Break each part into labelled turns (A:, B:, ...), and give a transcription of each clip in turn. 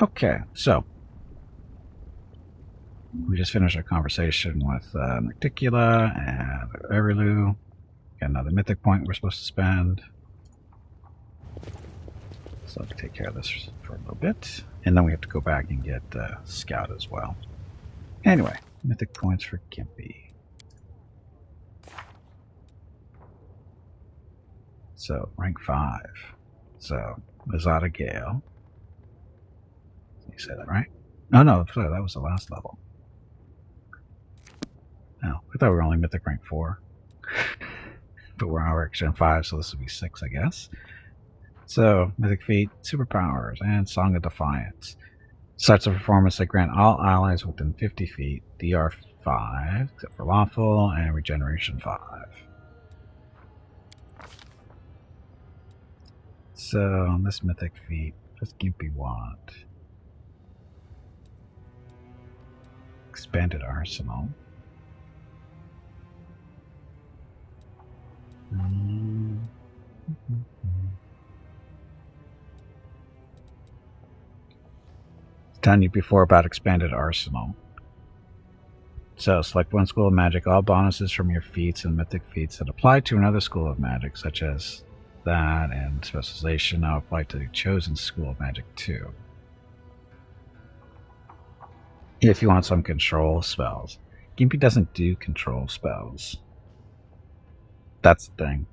A: Okay, so we just finished our conversation with Nocticula and Everlu. Got another mythic point we're supposed to spend. So let's take care of this for a little bit. And then we have to go back and get Scout as well. Anyway, mythic points for Gimpy. So, rank 5. So, Mazada Gale. You say that right? Oh, no, sorry, that was the last level. Oh, I thought we were only mythic rank 4. But we're on Gen 5, so this would be 6, I guess. So, mythic feat, superpowers, and Song of Defiance. Starts a performance that grant all allies within 50 feet DR 5, except for lawful, and regeneration 5. So, on this mythic feat, what does Gimpy want? Expanded arsenal. Telling you before about expanded arsenal. So, select one school of magic. All bonuses from your feats and mythic feats that apply to another school of magic, such as that and specialization, now apply to the chosen school of magic too. If you want some control spells. Gimpy doesn't do control spells. That's the thing.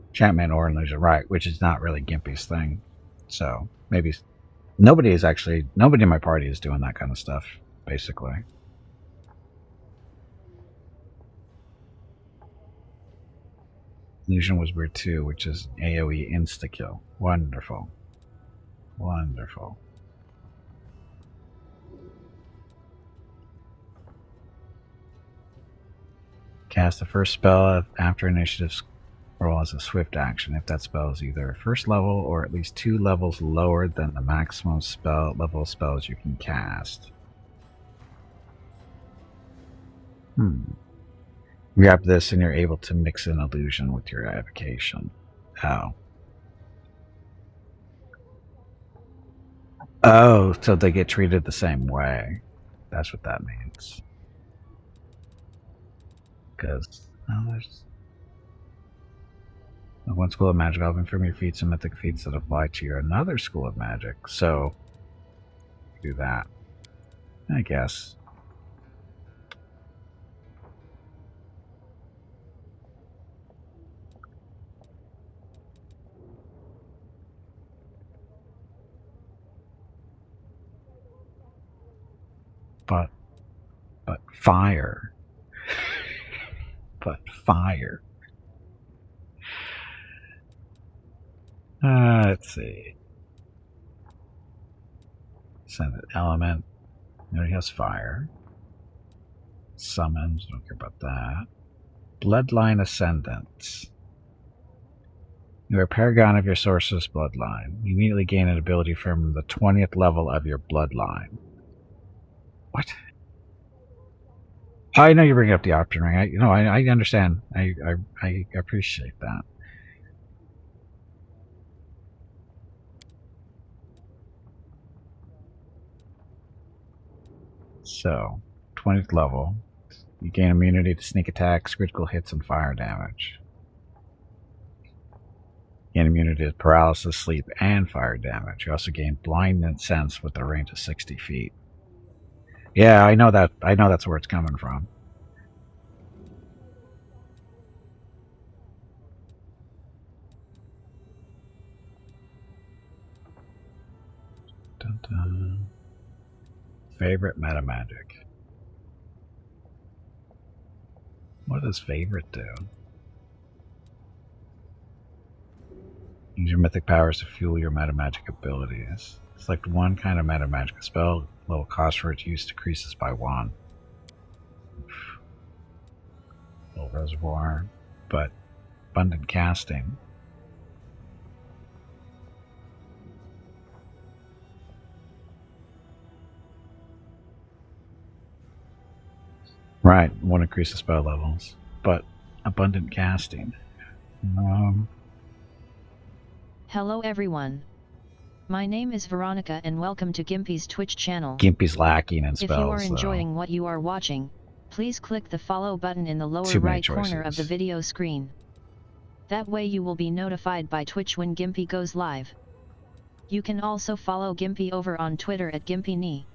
A: Enchantment or illusion, right, which is not really Gimpy's thing. So, maybe nobody in my party is doing that kind of stuff, basically. Illusion was weird too, which is AoE insta-kill. Wonderful. Wonderful. Cast the first spell after initiative roll as a swift action if that spell is either first level or at least 2 levels lower than the maximum level of spells you can cast. Grab this and you're able to mix an illusion with your evocation. Oh, so they get treated the same way. That's what that means. Because there's one school of magic open from your feats and mythic feats that apply to your another school of magic. So do that, I guess. But fire. But fire. Let's see. Send an element. He has fire. Summons. Don't care about that. Bloodline Ascendant. You are a paragon of your sorceress bloodline. You immediately gain an ability from the 20th level of your bloodline. What? I know you're bringing up the option ring. I understand. I appreciate that. So, 20th level. You gain immunity to sneak attacks, critical hits, and fire damage. You gain immunity to paralysis, sleep, and fire damage. You also gain blindness sense with a range of 60 feet. Yeah, I know that. I know that's where it's coming from. Dun -dun. Favorite meta magic. What does favorite do? Use your mythic powers to fuel your meta magic abilities. Select one kind of meta magic spell. Level cost for its use decreases by 1. Little reservoir, but abundant casting. Right, won't increase the spell levels, but abundant casting.
B: Hello everyone. My name is Veronica and welcome to Gimpy's Twitch channel.
A: Gimpy's lacking in spells.
B: If you are enjoying what you are watching, please click the follow button in the lower right corner of the video screen. That way you will be notified by Twitch when Gimpy goes live. You can also follow Gimpy over on Twitter at GimpyKnee.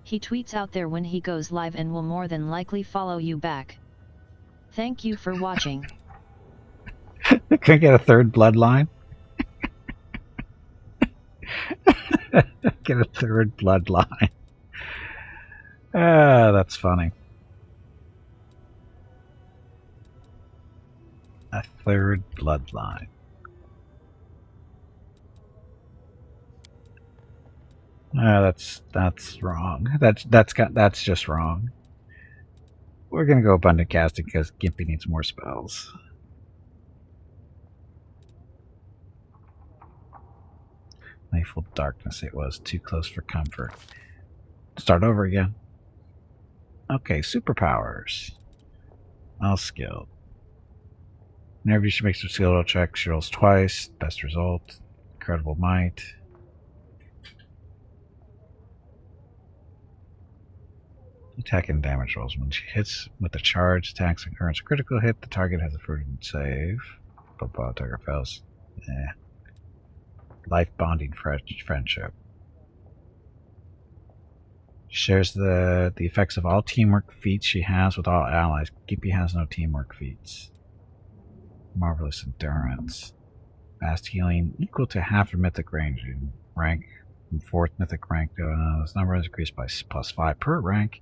B: He tweets out there when he goes live and will more than likely follow you back. Thank you for watching.
A: Can I get a third bloodline? Get a third bloodline. Ah, that's funny. A third bloodline. That's wrong. That's just wrong. We're gonna go abundant casting because Gimpy needs more spells. Playful darkness. It was too close for comfort. Start over again. Okay, superpowers. All skilled. Whenever she makes her skill roll check, she rolls twice. Best result. Incredible might. Attack and damage rolls. When she hits with a charge, attacks and earns a critical hit, the target has a prudent save. But target fails. Life bonding friendship. Shares the effects of all teamwork feats she has with all allies. Gimpy has no teamwork feats. Marvelous endurance. Fast healing equal to half her mythic range. Rank from 4th mythic rank. This number is increased by +5 per rank.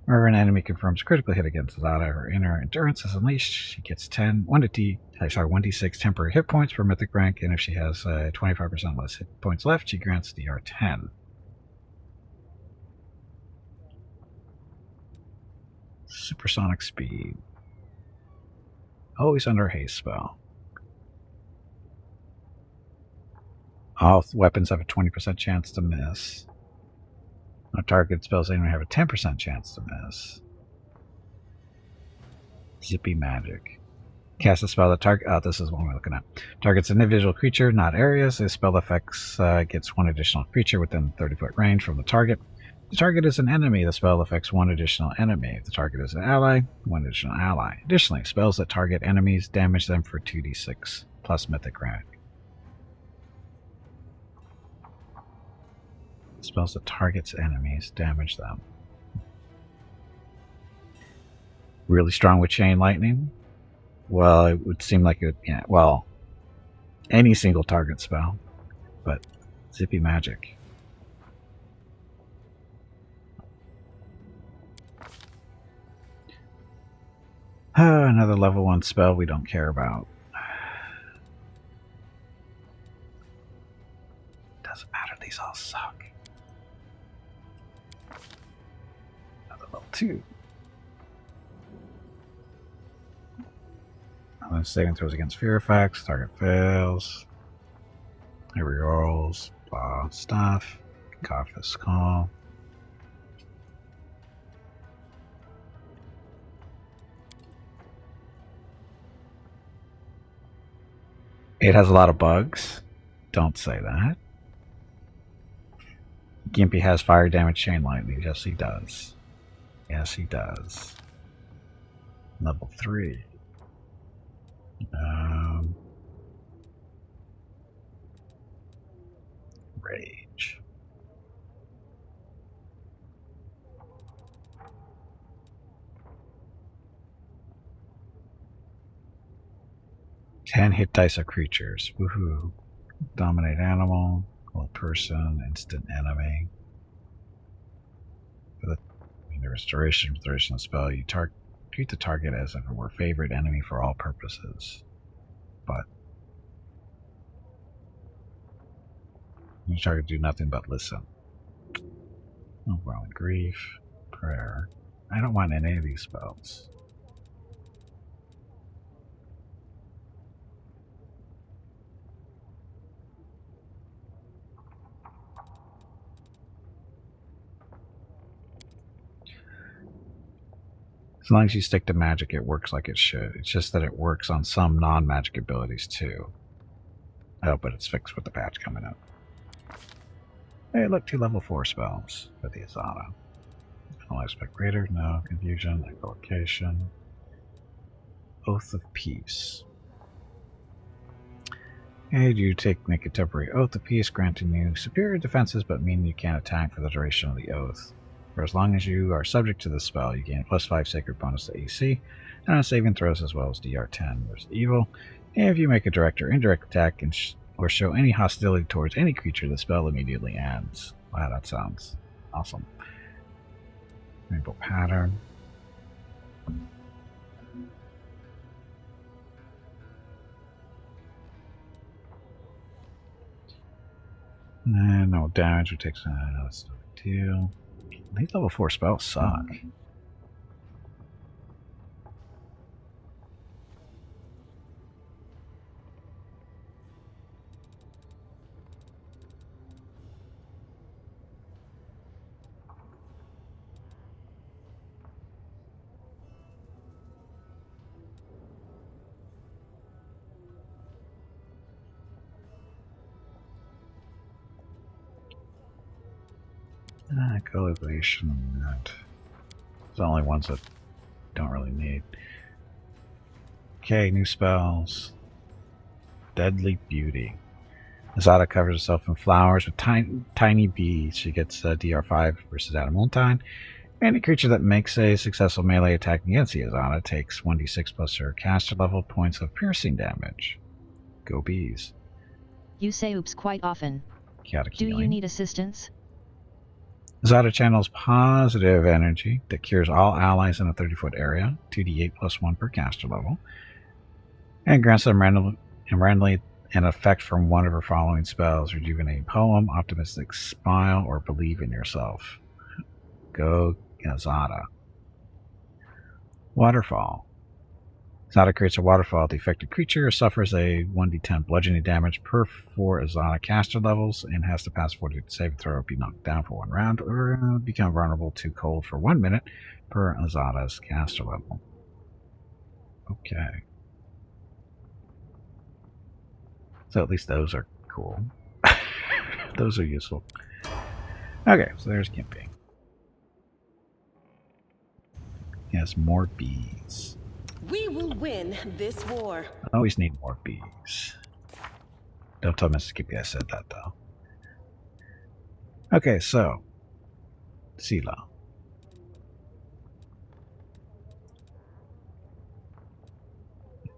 A: Whenever an enemy confirms a critical hit against the ally, her inner endurance is unleashed. She gets 1d6 temporary hit points per mythic rank, and if she has 25% less hit points left, she grants DR 10. Supersonic speed. Always under haste spell. All weapons have a 20% chance to miss. No target spells anyway have a 10% chance to miss. Zippy magic. Cast a spell that target. Oh, this is what we're looking at. Targets an individual creature, not areas. The spell affects gets one additional creature within 30-foot range from the target. If the target is an enemy, the spell affects one additional enemy. If the target is an ally, one additional ally. Additionally, spells that target enemies damage them for 2d6 plus mythic rank. Spells that targets enemies damage them. Really strong with chain lightning? Well, it would seem like it. Yeah, well, any single target spell, but zippy magic. Another level 1 spell we don't care about. Doesn't matter, these all suck. Another level 2. Saving throws against fear effects. Target fails. It rerolls. Blah stuff. Cough the skull. It has a lot of bugs. Don't say that. Gimpy has fire damage chain lightning. Yes, he does. Yes, he does. Level 3. Rage. Ten hit dice of creatures. Woohoo. Dominate animal, call person, instant enemy. For the restoration spell, you treat the target as if it were favorite enemy for all purposes. But you target do nothing but listen. Overwhelming grief, prayer. I don't want any of these spells. As long as you stick to magic, it works like it should. It's just that it works on some non-magic abilities too. Oh, but it's fixed with the patch coming up. Hey, look, 2 level 4 spells for the Azada. I'll expect greater, no confusion, echolocation. Oath of Peace. And you make a temporary Oath of Peace, granting you superior defenses, but meaning you can't attack for the duration of the oath. For as long as you are subject to this spell, you gain +5 sacred bonus to AC, and on saving throws as well as DR10 versus evil. And if you make a direct or indirect attack or show any hostility towards any creature, the spell immediately ends. Wow, that sounds awesome. Rainbow Pattern. And no damage, which takes that's no big deal. These level 4 spells suck. Collaboration and the only ones that don't really need. Okay, new spells. Deadly Beauty. Azada covers herself in flowers with tiny bees. She gets DR5 versus Adamantine. Any creature that makes a successful melee attack against the Azada takes 1d6 plus her caster level points of piercing damage. Go bees.
B: You say oops quite often.
A: Chaotic
B: Do
A: healing.
B: you need assistance?
A: Azada channels positive energy that cures all allies in a 30-foot area, 2d8 plus 1 per caster level, and grants them randomly an effect from one of her following spells: Rejuvenating Poem, Optimistic Smile, or Believe in Yourself. Go Azada. Waterfall. Azada creates a waterfall. The affected creature suffers a 1d10 bludgeoning damage per 4 Azada caster levels and has to pass 40 saving throw, be knocked down for 1 round, or become vulnerable to cold for 1 minute per Azada's caster level. Okay. So at least those are cool. Those are useful. Okay, so there's Gimpy. He has more bees.
C: We will win this war.
A: I always need more bees. Don't tell Mrs. Gimpy I said that, though. Okay, so Sela.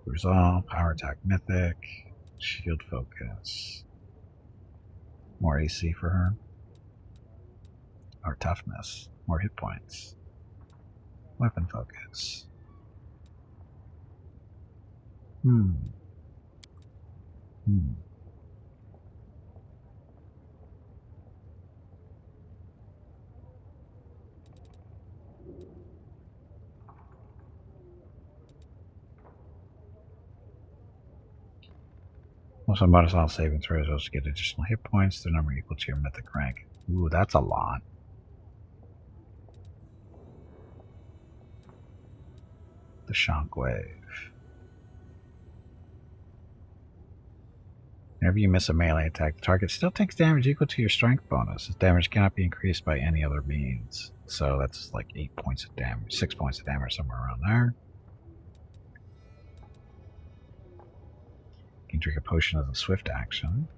A: Resolve, Power Attack Mythic, Shield Focus. More AC for her. Or Toughness. More hit points. Weapon Focus. Also, bonus all saving throws also get additional hit points, the number equal to your mythic rank. Ooh, that's a lot. The Shockwave. Whenever you miss a melee attack, the target still takes damage equal to your strength bonus. This damage cannot be increased by any other means. So that's like 8 points of damage, 6 points of damage, somewhere around there. You can drink a potion as a swift action.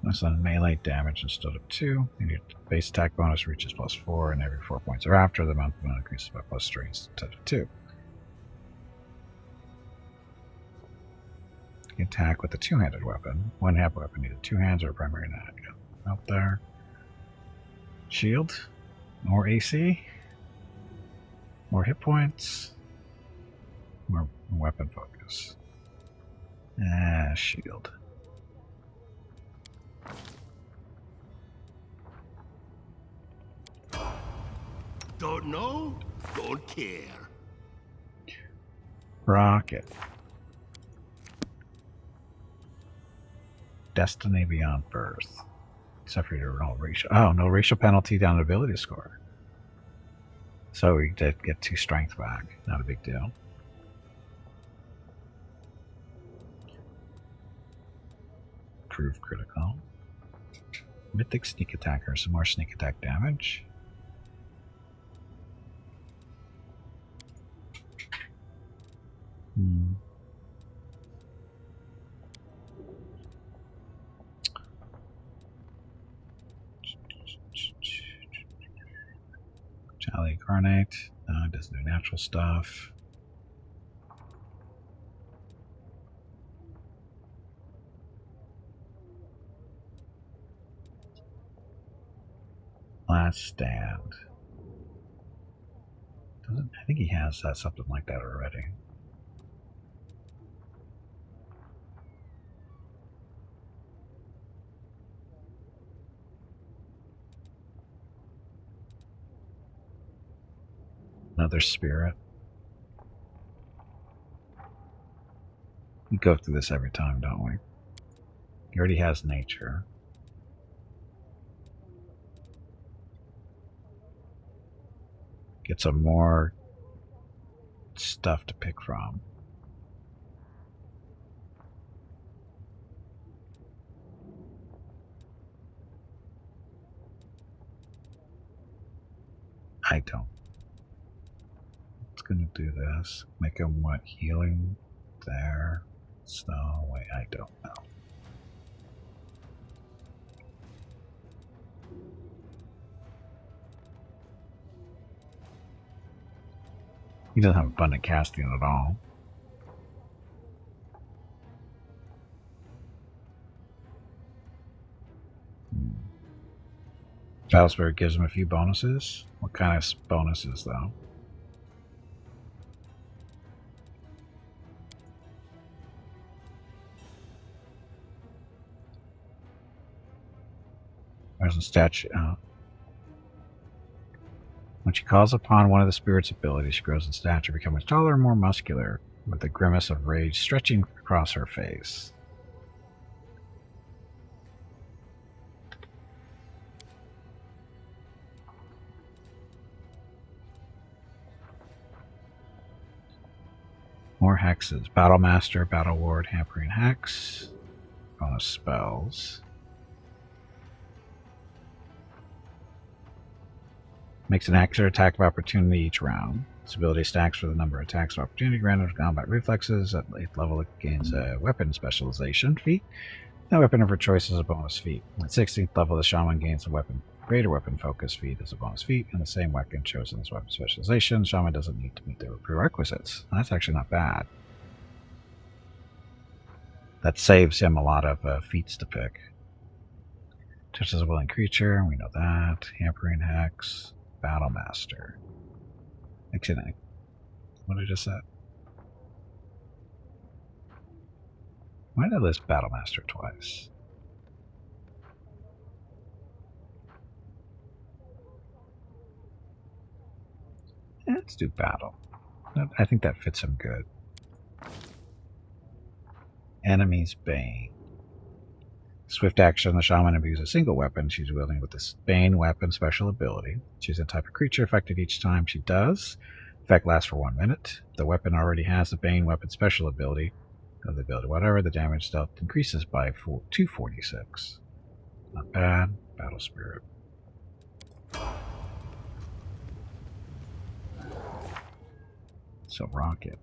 A: That's on melee damage instead of 2. Your base attack bonus reaches +4, and every 4 points thereafter, the amount of bonus increases by +3 instead of 2. You can attack with a two-handed weapon. One-handed weapon, either 2 hands or a primary knife. Out there. Shield. More AC. More hit points. More weapon focus. Shield.
D: Don't know? Don't care.
A: Rocket. Destiny Beyond Birth. Except for your racial. Oh, no racial penalty down ability score. So we did get 2 strength back. Not a big deal. Prove critical. Mythic sneak attacker. Some more sneak attack damage. Jolly Incarnate. No, it doesn't do natural stuff. Last Stand. I think he has something like that already. Another spirit. We go through this every time, don't we? He already has nature. Get some more stuff to pick from. I don't. It's gonna do this. Make him what? Healing? There. Snow? Wait, I don't know. He doesn't have abundant casting at all. Battle Spirit gives him a few bonuses. What kind of bonuses, though? There's a statue. When she calls upon one of the spirit's abilities, she grows in stature, becoming taller and more muscular, with a grimace of rage stretching across her face. More hexes. Battle Master, Battle Ward, Hampering Hex. Bonus spells. Makes an extra attack of opportunity each round. This ability stacks for the number of attacks of opportunity granted to combat reflexes. At 8th level, it gains a weapon specialization feat. That weapon of her choice is a bonus feat. At 16th level, the shaman gains a greater weapon focus feat as a bonus feat, and the same weapon chosen as weapon specialization. The shaman doesn't need to meet their prerequisites. That's actually not bad. That saves him a lot of feats to pick. Touches a willing creature, we know that. Hampering Hex. Battle Master. Actually, what did I just say? Why did I list Battle Master twice? Let's do Battle. I think that fits him good. Enemy's Bane. Swift action, the shaman imbues a single weapon she's wielding with this Bane weapon special ability. Choose a type of creature affected each time she does. Effect lasts for 1 minute. The weapon already has the Bane weapon special ability. Of the ability, whatever, the damage dealt increases by 246. Not bad. Battle Spirit. So Rocket.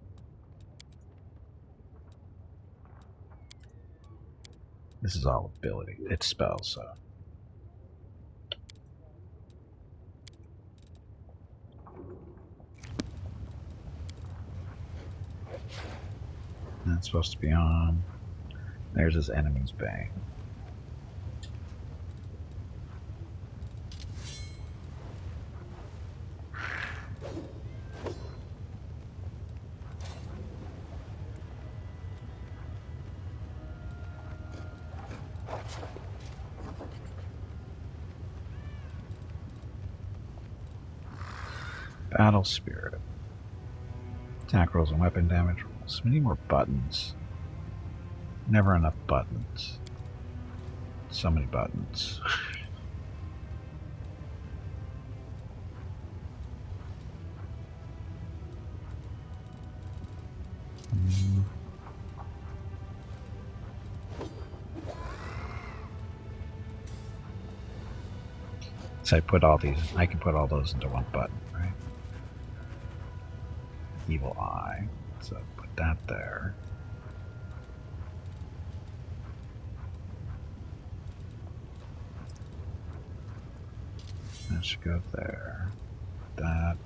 A: This is all ability. It's spells, so. That's supposed to be on. There's his enemy's bane. Battle Spirit. Attack rolls and weapon damage rolls. We need more buttons. Never enough buttons. So many buttons. So I put all these, I can put all those into one button, right? Evil Eye. So put that there. That should go there. That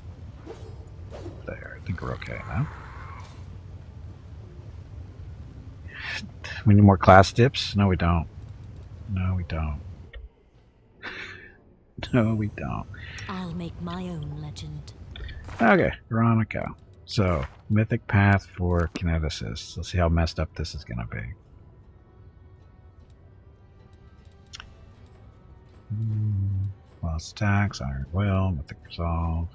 A: there. I think we're okay now. We need more class dips? No, we don't. No, we don't. No, we don't.
E: I'll make my own legend.
A: Okay, Veronica. So, mythic path for kineticists. Let's see how messed up this is going to be. Lost attacks, Iron Will, mythic resolve.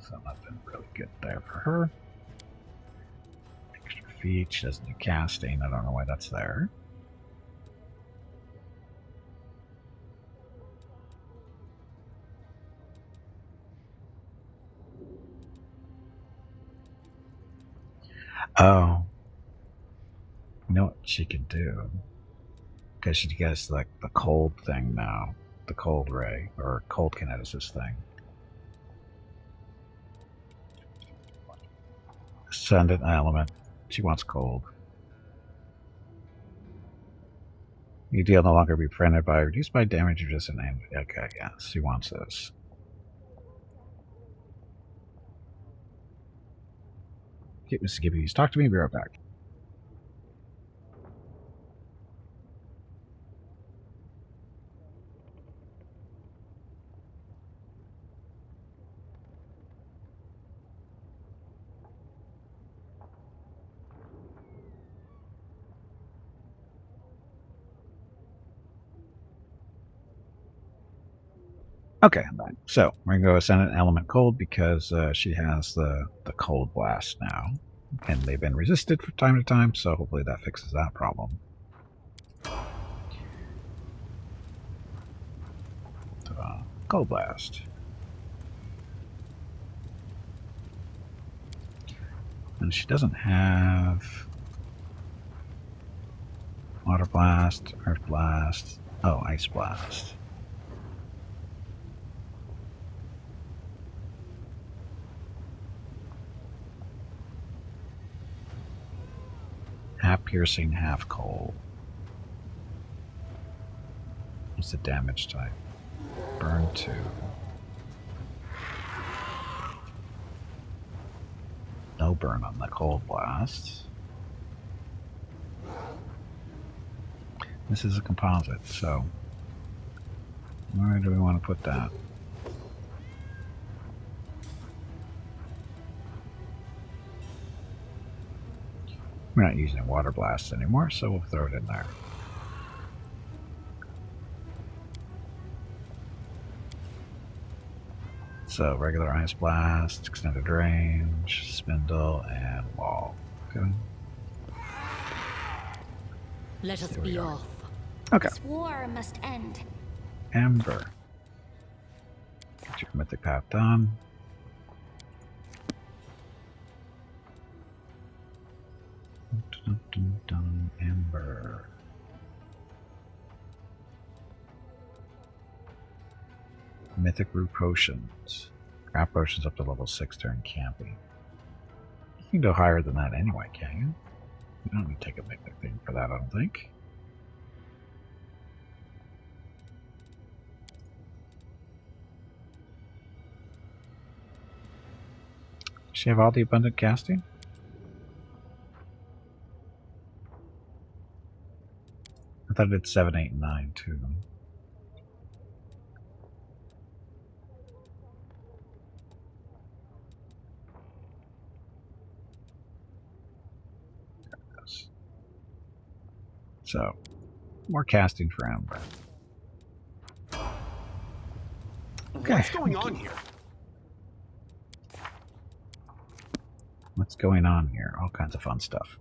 A: So nothing really good there for her. Extra feat, she doesn't do casting. I don't know why that's there. Oh. You know what she can do? Because she gets like the cold thing now. The cold ray, or cold kineticist thing. Ascendant element. She wants cold. You deal no longer be befriended by reduced by damage or just an aim. Okay, yes, she wants this. Okay, Mr. Gibby, talk to me, be right back. Okay, I'm back. So we're gonna go Ascendant Element Cold because she has the Cold Blast now, and they've been resisted from time to time. So hopefully that fixes that problem. Cold Blast. And she doesn't have Water Blast, Earth Blast. Oh, Ice Blast. Half piercing, half cold. What's the damage type? Burn 2. No burn on the cold blast. This is a composite, so where do we want to put that? We're not using a water blast anymore, so we'll throw it in there. So regular ice blast, extended range, spindle, and wall. Okay.
E: Let us be off.
A: Okay.
F: This war must end.
A: Ember. Get your mythic path done. Dun, dun, dun, Ember. Mythic Root Potions. Craft potions up to level 6 during camping. You can go higher than that anyway, can't you? You don't need to take a mythic thing for that, I don't think. Does she have all the abundant casting? I thought it did 7, 8, and 9 too. There it is. So, more casting for Ember. Okay.
D: What's going on here?
A: What's going on here? All kinds of fun stuff.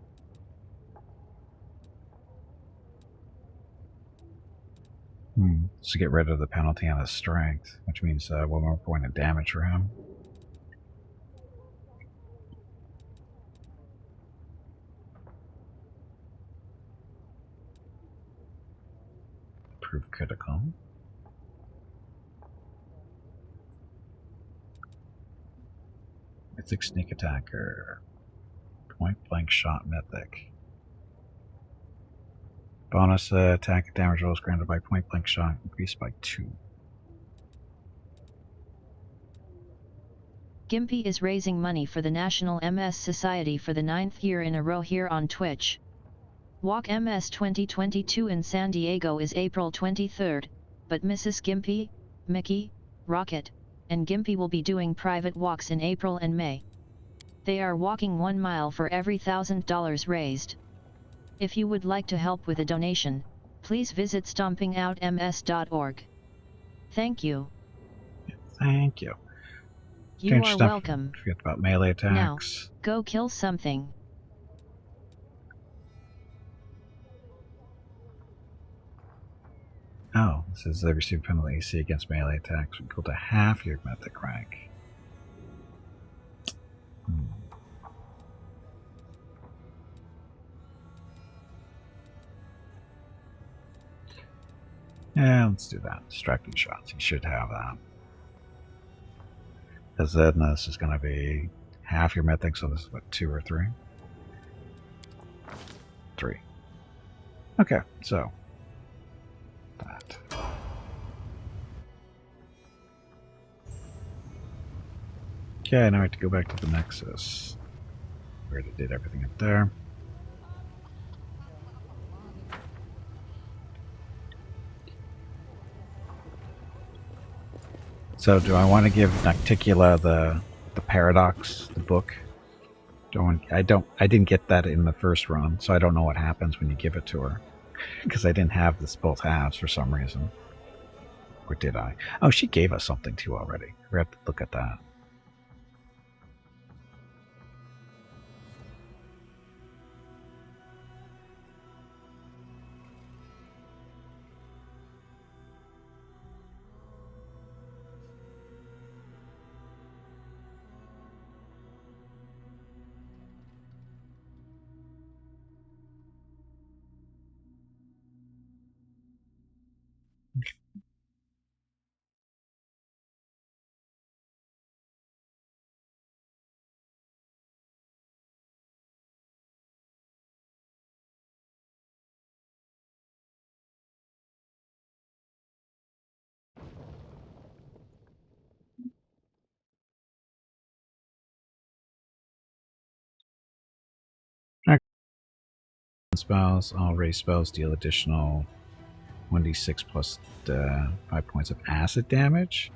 A: So get rid of the penalty on his strength, which means 1 more point of damage for him. improved critical. Mythic sneak attacker. Point blank shot mythic. Bonus attack damage rolls granted by point blank shot increased by 2.
B: Gimpy is raising money for the National MS Society for the 9th year in a row here on Twitch. Walk MS 2022 in San Diego is April 23rd, but Mrs. Gimpy, Mickey, Rocket, and Gimpy will be doing private walks in April and May. They are walking 1 mile for every $1,000 raised. If you would like to help with a donation, please visit stompingoutms.org. Thank you.
A: Thank you.
B: You are welcome.
A: Forget about melee attacks.
B: Now, go kill something.
A: Oh, this is they receive penalty AC against melee attacks equal to half your mythic rank. Yeah, let's do that. Distracting shots. You should have that. Because then this is going to be half your mythic, so this is what, 2 or 3? 3. Okay, so that. Okay, now I have to go back to the Nexus. We already did everything up there. So do I want to give Nocticula the paradox, the book? I didn't get that in the first run, so I don't know what happens when you give it to her. Because I didn't have this both halves for some reason. Or did I? Oh, she gave us something too already. We have to look at that. Spells, all raise spells deal additional 1d6 plus 5 points of acid damage.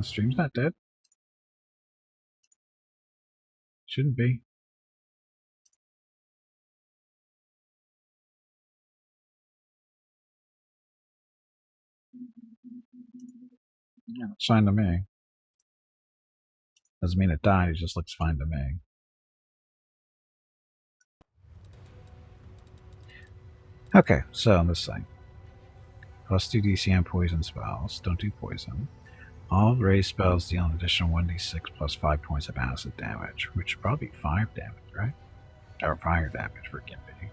A: Stream's not dead. Shouldn't be. Yeah, it's fine to me. Doesn't mean it died, it just looks fine to me. Okay, so this thing. Plus 2 DC on poison spells. Don't do poison. All raised spells deal an additional 1d6 plus 5 points of acid damage, which would probably be 5 damage, right? Or fire damage for Gimpy.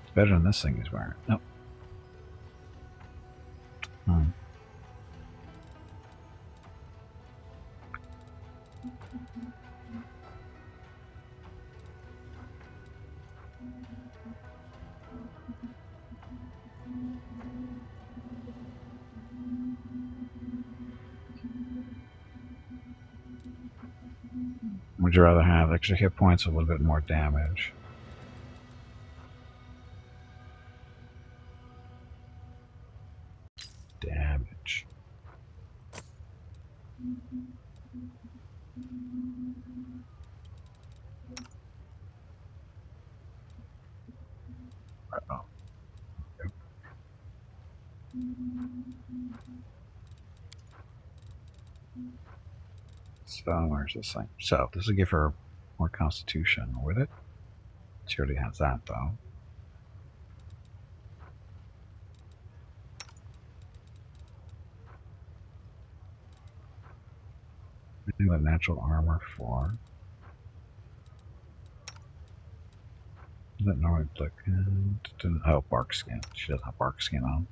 A: It's better than this thing is wearing. Nope. Would you rather have extra hit points or a little bit more damage? Damage. Uh-oh. Yep. So where's this thing? So this will give her more constitution with it. She already has that though. We do have natural armor 4. That normally look. Oh, bark skin. She doesn't have bark skin on.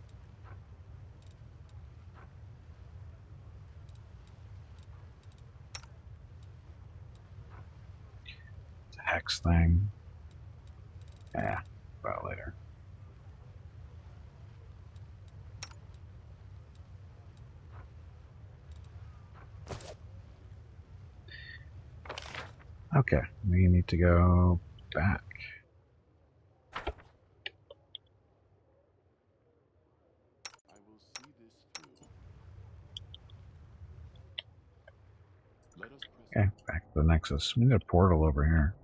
A: It's a hex thing. Yeah, about later. Okay, we need to go back. Okay, back to the Nexus. We need a portal over here.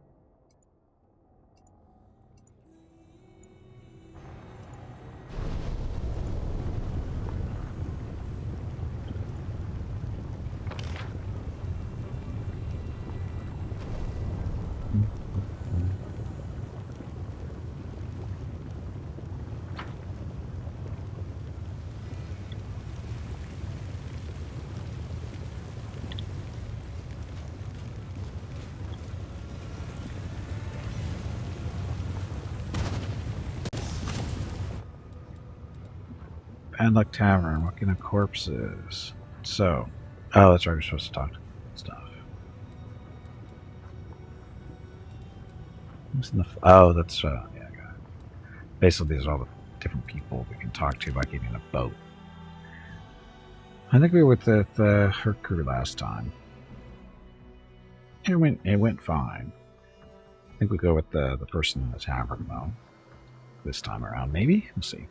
A: Bad Luck Tavern, what kind of corpses? So, oh, that's right, we're supposed to talk to stuff. Who's in the, oh, that's, yeah, I got it. Basically, these are all the different people we can talk to by getting a boat. I think we were with her crew last time. It went fine. I think we go with the person in the tavern, though. This time around, maybe? We'll see.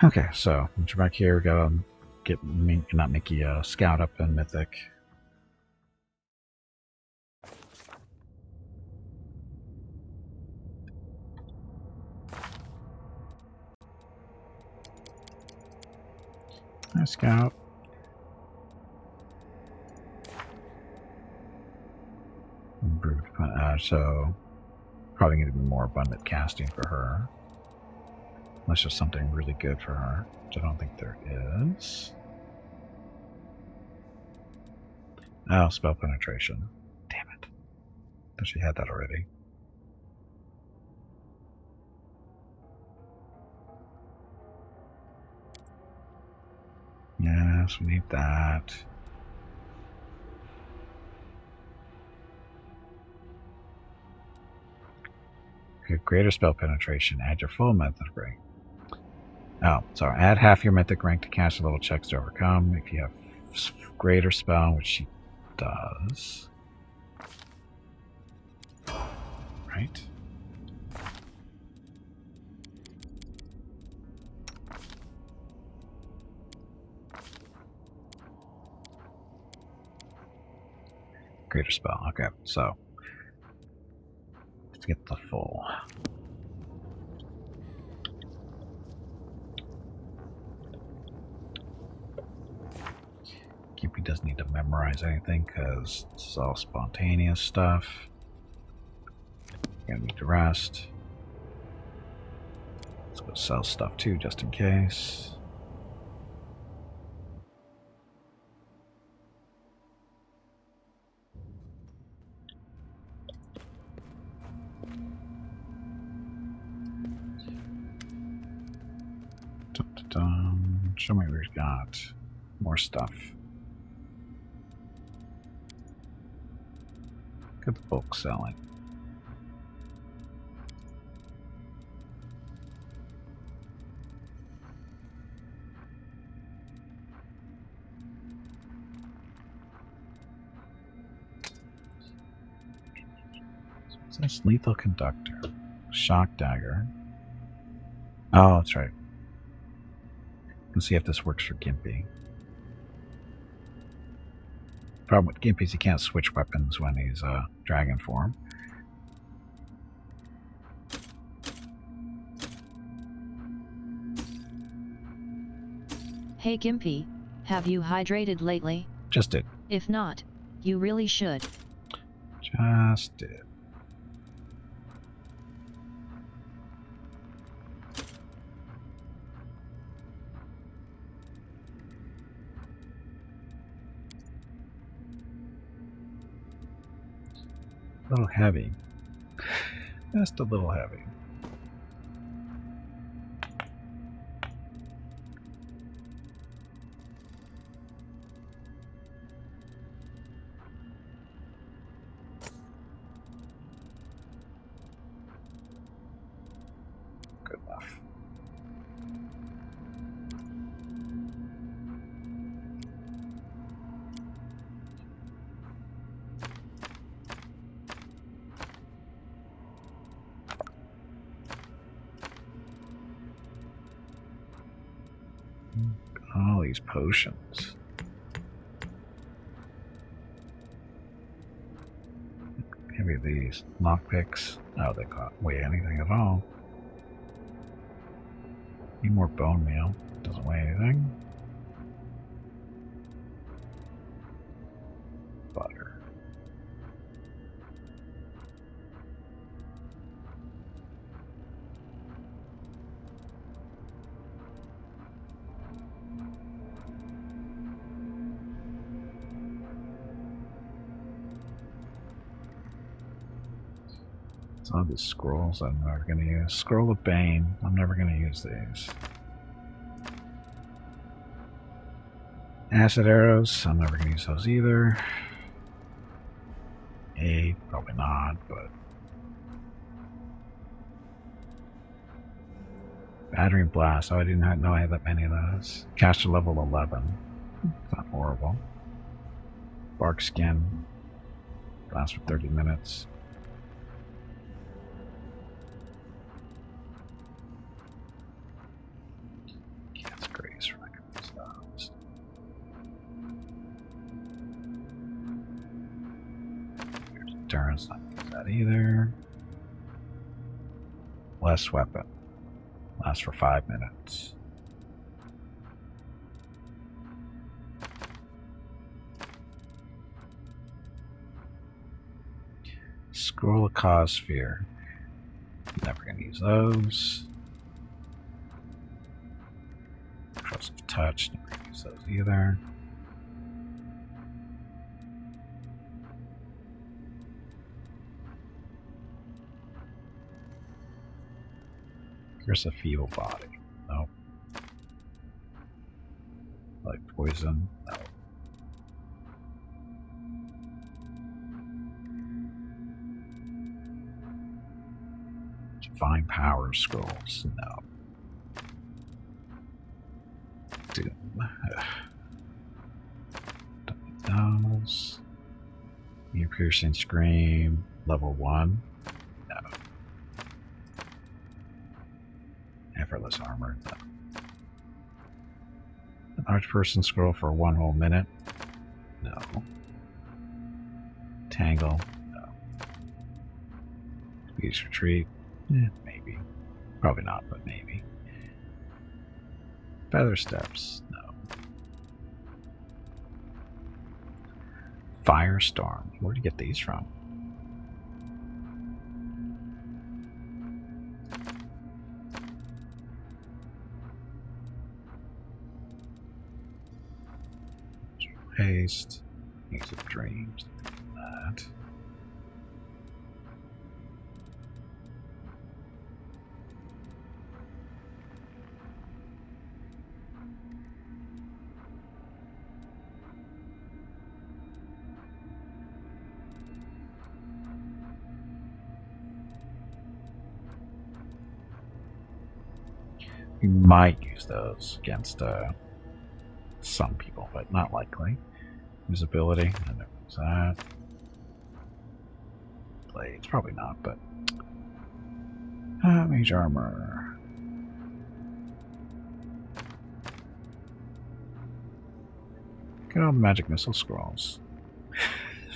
A: Okay, so once we're back here, we gotta get not Mickey, Scout up in Mythic. Hi, Scout. Improved, so probably going to be more abundant casting for her. Unless there's something really good for her, which I don't think there is. Oh, spell penetration. Damn it. Thought she had that already. Yes, we need that. Okay, greater spell penetration. Add your full mythic rank. Oh, sorry. Add half your mythic rank to cast level checks to overcome. If you have greater spell, which she does. Right? Greater spell. Okay, so let's get the full. Gimpy doesn't need to memorize anything because it's all spontaneous stuff. Gonna need to rest. Let's go sell stuff too, just in case. Show me what we've got. More stuff. Good bulk selling. What's this? Lethal Conductor. Shock Dagger. Oh, that's right. Let's see if this works for Gimpy. Problem with Gimpy is he can't switch weapons when he's dragon form.
B: Hey Gimpy, have you hydrated lately?
A: Just did.
B: If not, you really should.
A: Just did. A little heavy. Just a little heavy. Good enough. All these potions. Maybe these lockpicks. Oh, they can't weigh anything at all. Need more bone meal. Doesn't weigh anything. Butter. All these scrolls I'm never going to use. Scroll of Bane. I'm never going to use these. Acid arrows. I'm never going to use those either. Probably not, but... Battery Blast. Oh, I didn't know I had that many of those. Caster level 11. It's not horrible. Bark Skin. Lasts for 30 minutes. Turns, not use that either. Less weapon. Lasts for 5 minutes. Scroll of Cossphere. Never gonna use those. Trust of Touch. Never gonna use those either. Here's a feeble body. Nope. Like poison. No. Divine Power Scrolls. No. Doom. Don't need those. Ear Piercing Scream. Level 1. No. Effortless Armor. No. An Archperson Scroll for 1 whole minute. No. Tangle. No. Speech Retreat. Maybe. Probably not, but maybe. Feather Steps. No. Firestorm. Where'd you get these from? Haste. Use of Dreams. That. You might use those against some people, but not likely. Usability, I never use that. Blades, probably not, but Mage Armor. Get all the Magic Missile Scrolls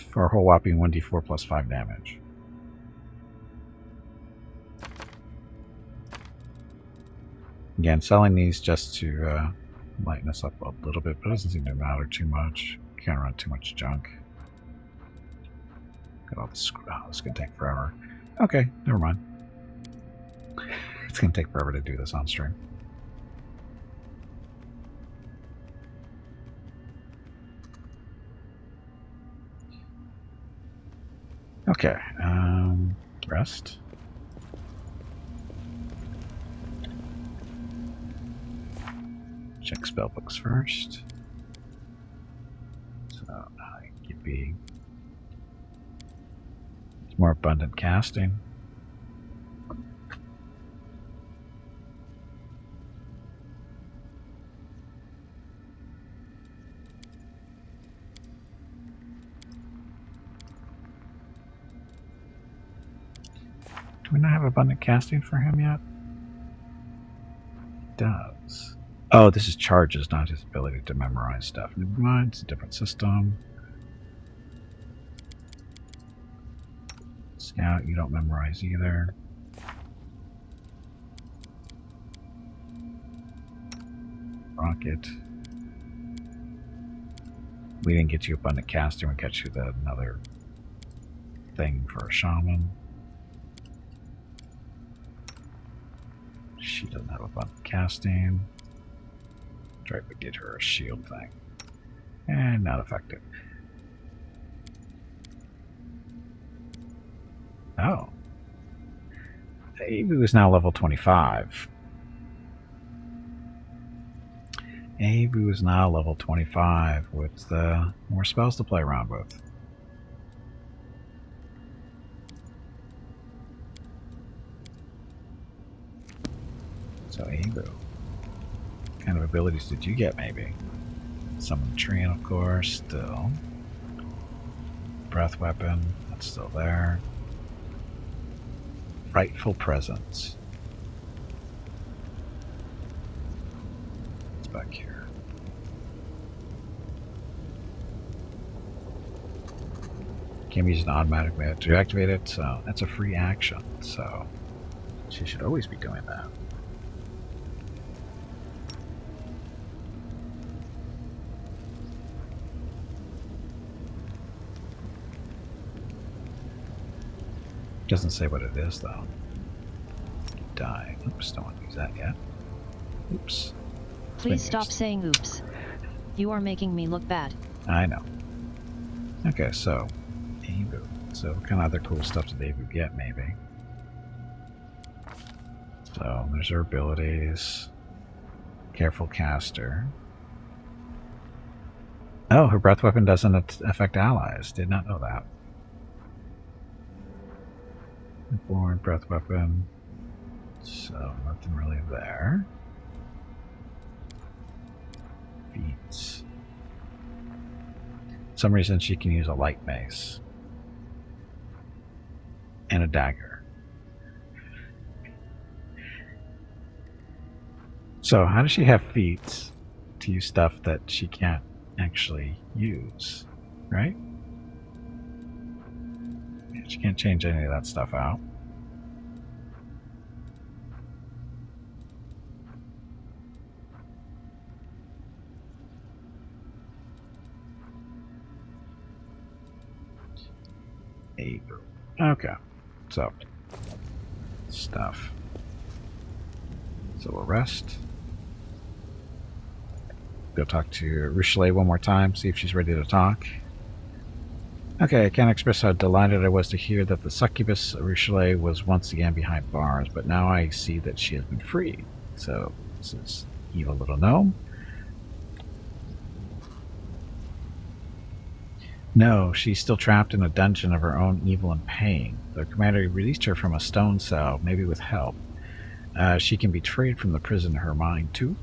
A: for a whole whopping 1d4 plus 5 damage. Again, selling these just to lighten us up a little bit, but it doesn't seem to matter too much. Can't run too much junk. Got all this. Oh, this is gonna take forever. Okay, never mind. It's gonna take forever to do this on stream. Okay, rest. Check spellbooks first. So, Gimpy. More abundant casting. Do we not have abundant casting for him yet? It does. Oh, this is charges, not his ability to memorize stuff. Never mind, it's a different system. Scout, you don't memorize either. Rocket. We didn't get you abundant casting, we got you another thing for a shaman. She doesn't have abundant casting. Right, we did her a shield thing. And not effective. Oh. Avu is now level 25. Avu is now level 25 with more spells to play around with. So Avu. What kind of abilities did you get, maybe? Summon the Treant, of course, still. Breath weapon, that's still there. Rightful presence. It's back here. Can't use an automatic way to activate it, so that's a free action, so she should always be doing that. Doesn't say what it is, though. Die. Oops, don't want to use that yet. Oops.
B: Please stop saying oops. You are making me look bad.
A: I know. Okay, so Avu. So what kind of other cool stuff did Avu get, maybe? So there's her abilities. Careful caster. Oh, her breath weapon doesn't affect allies. Did not know that. Born breath weapon. So nothing really there. Feats. For some reason she can use a light mace. And a dagger. So how does she have feats to use stuff that she can't actually use? Right? She can't change any of that stuff out. Avu. Okay. So, stuff. So we'll rest. Go talk to Ruchelet one more time, see if she's ready to talk. Okay, I can't express how delighted I was to hear that the succubus Ruchelet was once again behind bars, but now I see that she has been freed. So, this is evil little gnome. No, she's still trapped in a dungeon of her own evil and pain. The commander released her from a stone cell, maybe with help. She can be freed from the prison in her mind, too.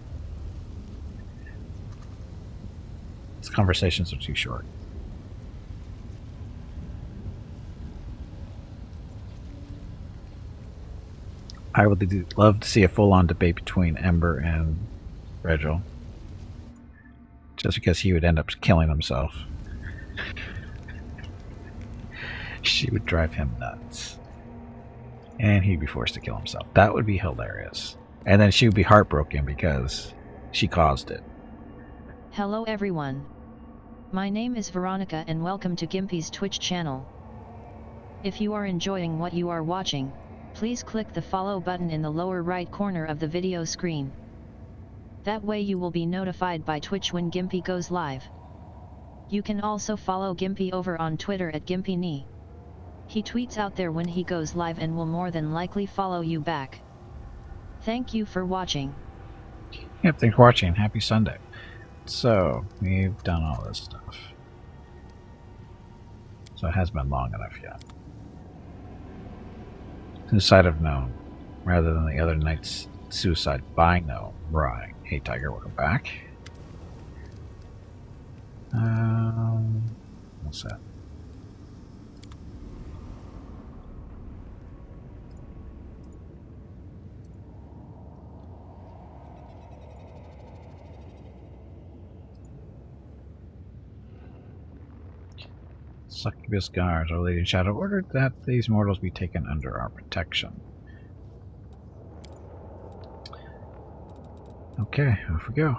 A: These conversations are too short. I would love to see a full-on debate between Ember and Regil. Just because he would end up killing himself. She would drive him nuts. And he'd be forced to kill himself. That would be hilarious. And then she would be heartbroken because she caused it.
B: Hello everyone. My name is Veronica and welcome to Gimpy's Twitch channel. If you are enjoying what you are watching, please click the follow button in the lower right corner of the video screen. That way you will be notified by Twitch when Gimpy goes live. You can also follow Gimpy over on Twitter at GimpyKnee. He tweets out there when he goes live and will more than likely follow you back. Thank you for watching.
A: Yep, thanks for watching. Happy Sunday. So, we've done all this stuff. So it has been long enough yet. Suicide of Gnome, rather than the other night's suicide by Gnome. Right. Hey Tiger, welcome back. What's that? Succubus guards, our Lady in Shadow ordered that these mortals be taken under our protection. Okay, off we go.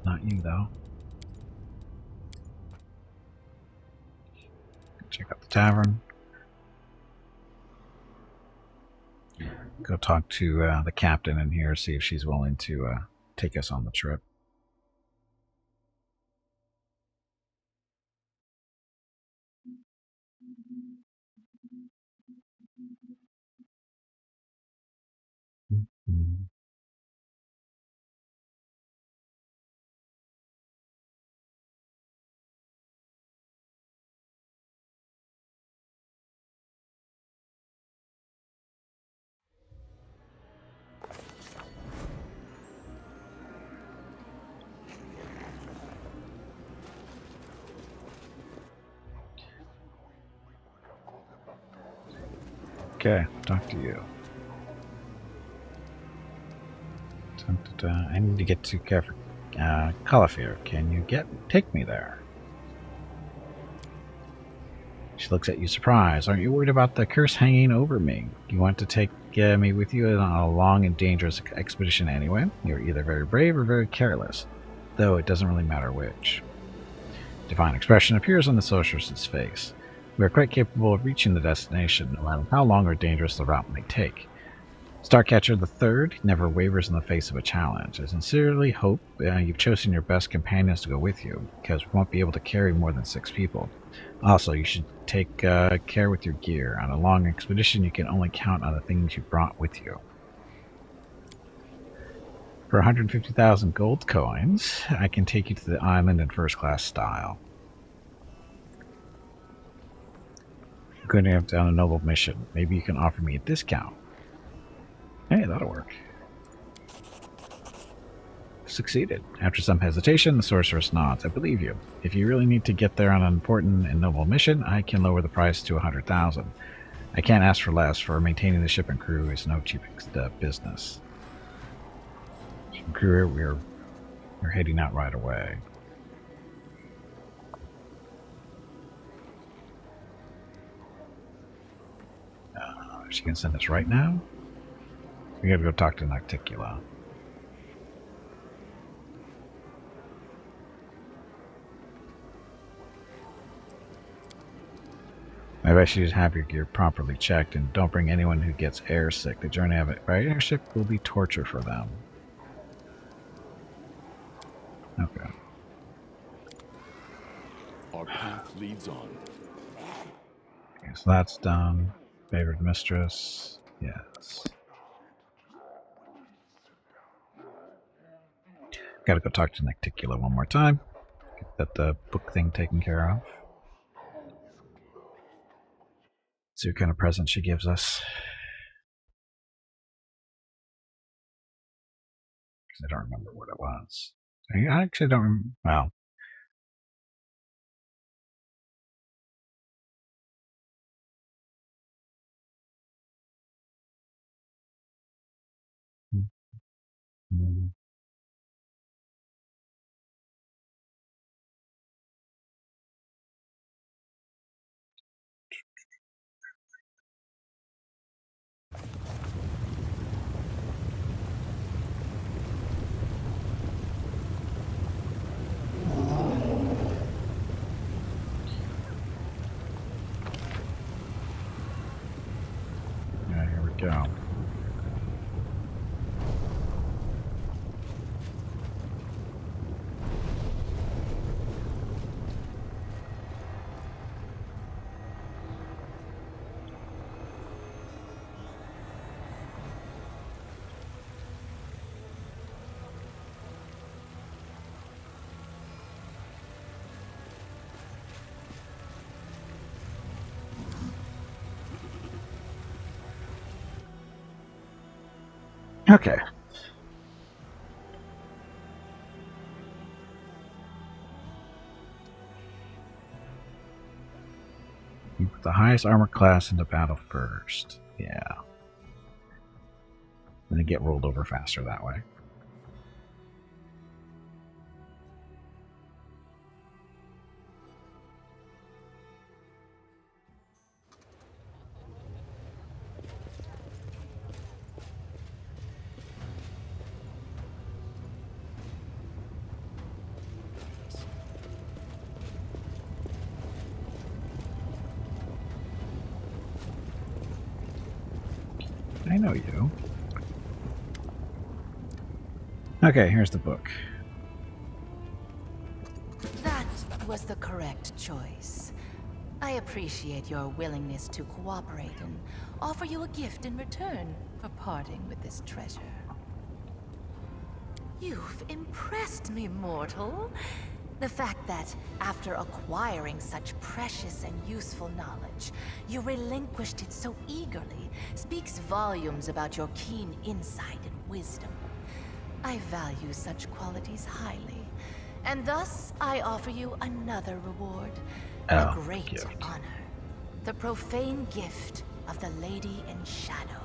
A: Not you, though. Check out the tavern. Go talk to the captain in here, see if she's willing to take us on the trip. Mm-hmm. Okay, talk to you. I need to get to Calafir. Can you take me there? She looks at you surprised. Aren't you worried about the curse hanging over me? You want to take me with you on a long and dangerous expedition anyway? You're either very brave or very careless, though it doesn't really matter which. Divine expression appears on the sorceress's face. We are quite capable of reaching the destination, no matter how long or dangerous the route may take. Starcatcher III never wavers in the face of a challenge. I sincerely hope you've chosen your best companions to go with you, because we won't be able to carry more than 6 people. Also, you should take care with your gear. On a long expedition, you can only count on the things you brought with you. For 150,000 gold coins, I can take you to the island in first-class style. I'm going to have done a noble mission. Maybe you can offer me a discount. Hey, that'll work. Succeeded. After some hesitation, the sorceress nods. I believe you. If you really need to get there on an important and noble mission, I can lower the price to 100,000. I can't ask for less, for maintaining the ship and crew is no cheap business. Ship and crew, we're heading out right away. She can send us right now? We gotta go talk to Nocticula. Maybe I should just have your gear properly checked and don't bring anyone who gets airsick. The journey of it by airship will be torture for them. Okay.
F: Our path leads on.
A: Okay, so that's done. Favored mistress. Yes. Gotta go talk to Nocticula one more time. Get the book thing taken care of. See what kind of present she gives us. Because I don't remember what it was. I actually don't remember. Well. Mm-hmm. Yeah, here we go. Okay. You put the highest armor class into battle first. Yeah. And they get rolled over faster that way. I know you. Okay, here's the book.
G: That was the correct choice. I appreciate your willingness to cooperate and offer you a gift in return for parting with this treasure. You've impressed me, mortal. The fact that, after acquiring such precious and useful knowledge, you relinquished it so eagerly speaks volumes about your keen insight and wisdom. I value such qualities highly, and thus I offer you another reward, a great
A: gift.
G: honor. The profane gift of the Lady in Shadow.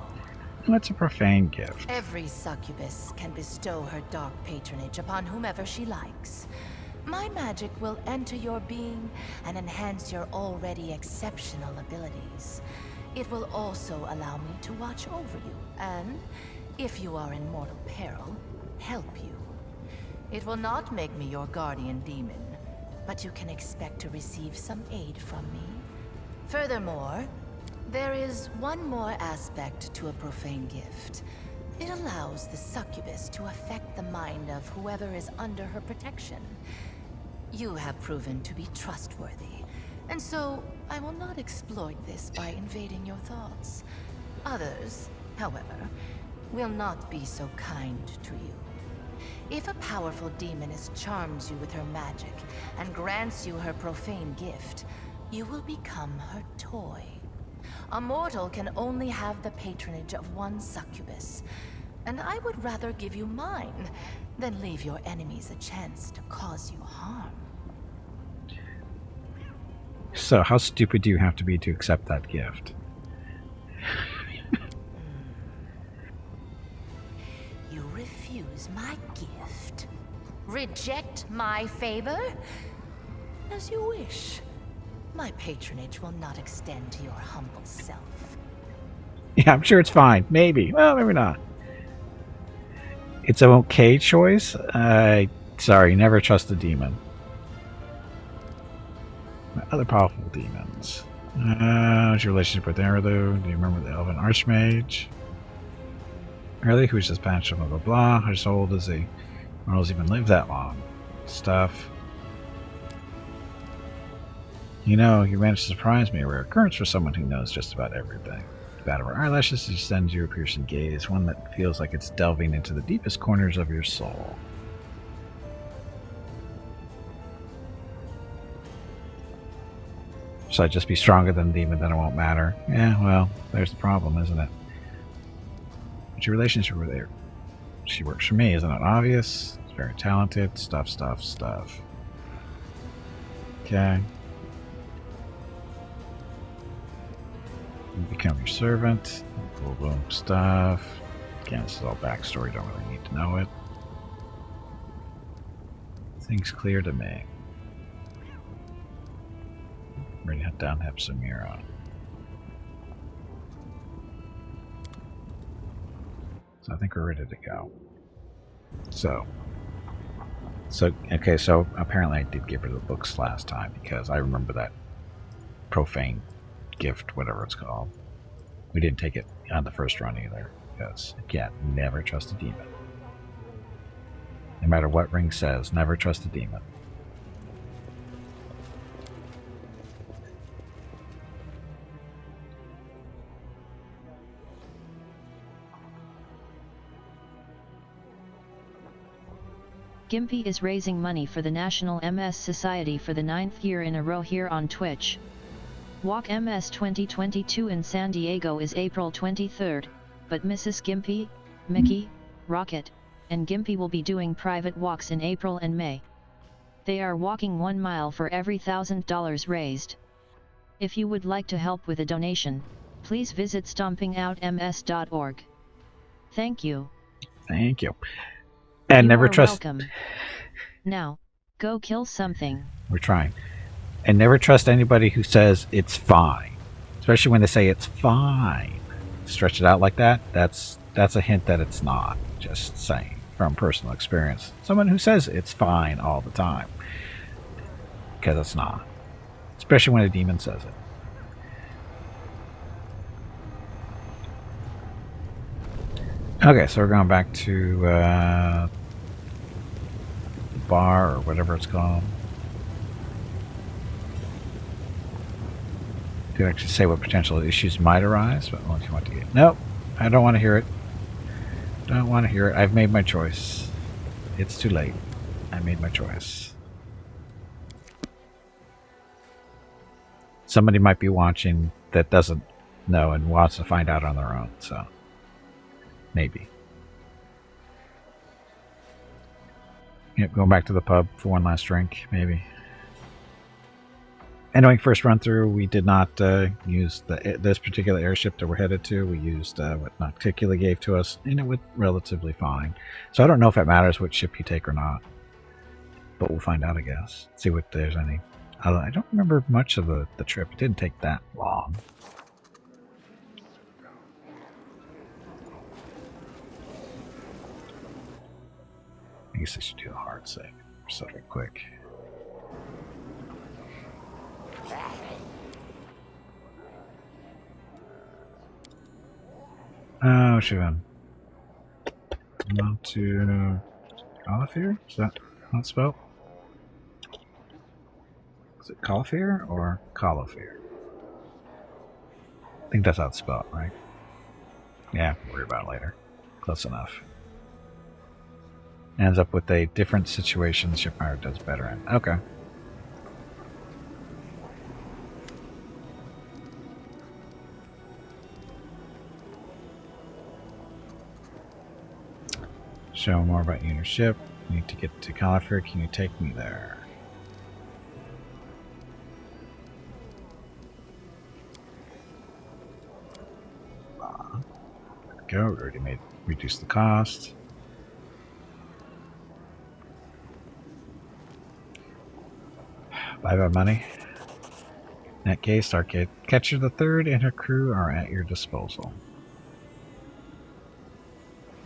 A: What's a profane gift?
G: Every succubus can bestow her dark patronage upon whomever she likes. My magic will enter your being and enhance your already exceptional abilities. It will also allow me to watch over you, and, if you are in mortal peril, help you. It will not make me your guardian demon, but you can expect to receive some aid from me. Furthermore, there is one more aspect to a profane gift. It allows the succubus to affect the mind of whoever is under her protection. You have proven to be trustworthy, and so I will not exploit this by invading your thoughts. Others, however, will not be so kind to you. If a powerful demoness charms you with her magic and grants you her profane gift, you will become her toy. A mortal can only have the patronage of one succubus, and I would rather give you mine than leave your enemies a chance to cause you harm.
A: So, how stupid do you have to be to accept that gift?
G: You refuse my gift? Reject my favor? As you wish. My patronage will not extend to your humble self.
A: Yeah, I'm sure it's fine. Maybe. Well, maybe not. It's an okay choice. Sorry, never trust a demon. Other powerful demons. What's your relationship with Erlu? Do you remember the Elven Archmage? Erlu, who's just patched blah blah blah. How old is he? Mortals even live that long? Stuff. You know, you managed to surprise me. A rare occurrence for someone who knows just about everything. The bat of her eyelashes sends you a piercing gaze, one that feels like it's delving into the deepest corners of your soul. Should I just be stronger than the demon, then it won't matter? Yeah, well, there's the problem, isn't it? What's your relationship with her? She works for me, isn't it obvious? She's very talented. Stuff. Okay. You become your servant. Boom, stuff. Again, this is all backstory, don't really need to know it. Things clear to me. Ready to hunt down Alushinyrra. So I think we're ready to go. So apparently I did give her the books last time because I remember that profane gift, whatever it's called. We didn't take it on the first run either because, again, never trust a demon. No matter what Ring says, never trust a demon.
B: Gimpy is raising money for the National MS Society for the 9th year in a row here on Twitch. Walk MS 2022 in San Diego is April 23rd, but Mrs. Gimpy, Mickey, Rocket, and Gimpy will be doing private walks in April and May. They are walking 1 mile for every $1,000 raised. If you would like to help with a donation, please visit stompingoutms.org. Thank you.
A: Thank you. And never trust.
B: Welcome. Now, go kill something.
A: We're trying. And never trust anybody who says it's fine. Especially when they say it's fine. Stretch it out like that, that's a hint that it's not. Just saying, from personal experience. Someone who says it's fine all the time. Because it's not. Especially when a demon says it. Okay, so we're going back to the bar or whatever it's called. To actually say what potential issues might arise, but only if you want to get. Nope, I don't want to hear it. Don't want to hear it. I've made my choice. It's too late. I made my choice. Somebody might be watching that doesn't know and wants to find out on their own, so maybe. Yep, going back to the pub for one last drink, maybe. Anyway, first run through, we did not use this particular airship that we're headed to. We used what Nocticula gave to us, and it went relatively fine. So I don't know if it matters which ship you take or not, but we'll find out, I guess. See what there's any. I don't remember much of the trip. It didn't take that long. I guess I should do a hard save so very quick. Oh, should I on to halef-elf? Is that how it's spelled? Is it halef-elf or halef-elf? I think that's how it's spelled, right? Yeah, we'll worry about it later. Close enough. Ends up with a different situation the ship pirate does better in. Okay. Show more about you and your ship. You need to get to halef-elf. Can you take me there? There we go. We already reduced the cost. Buy money. In that case, Arcade Catcher III and her crew are at your disposal.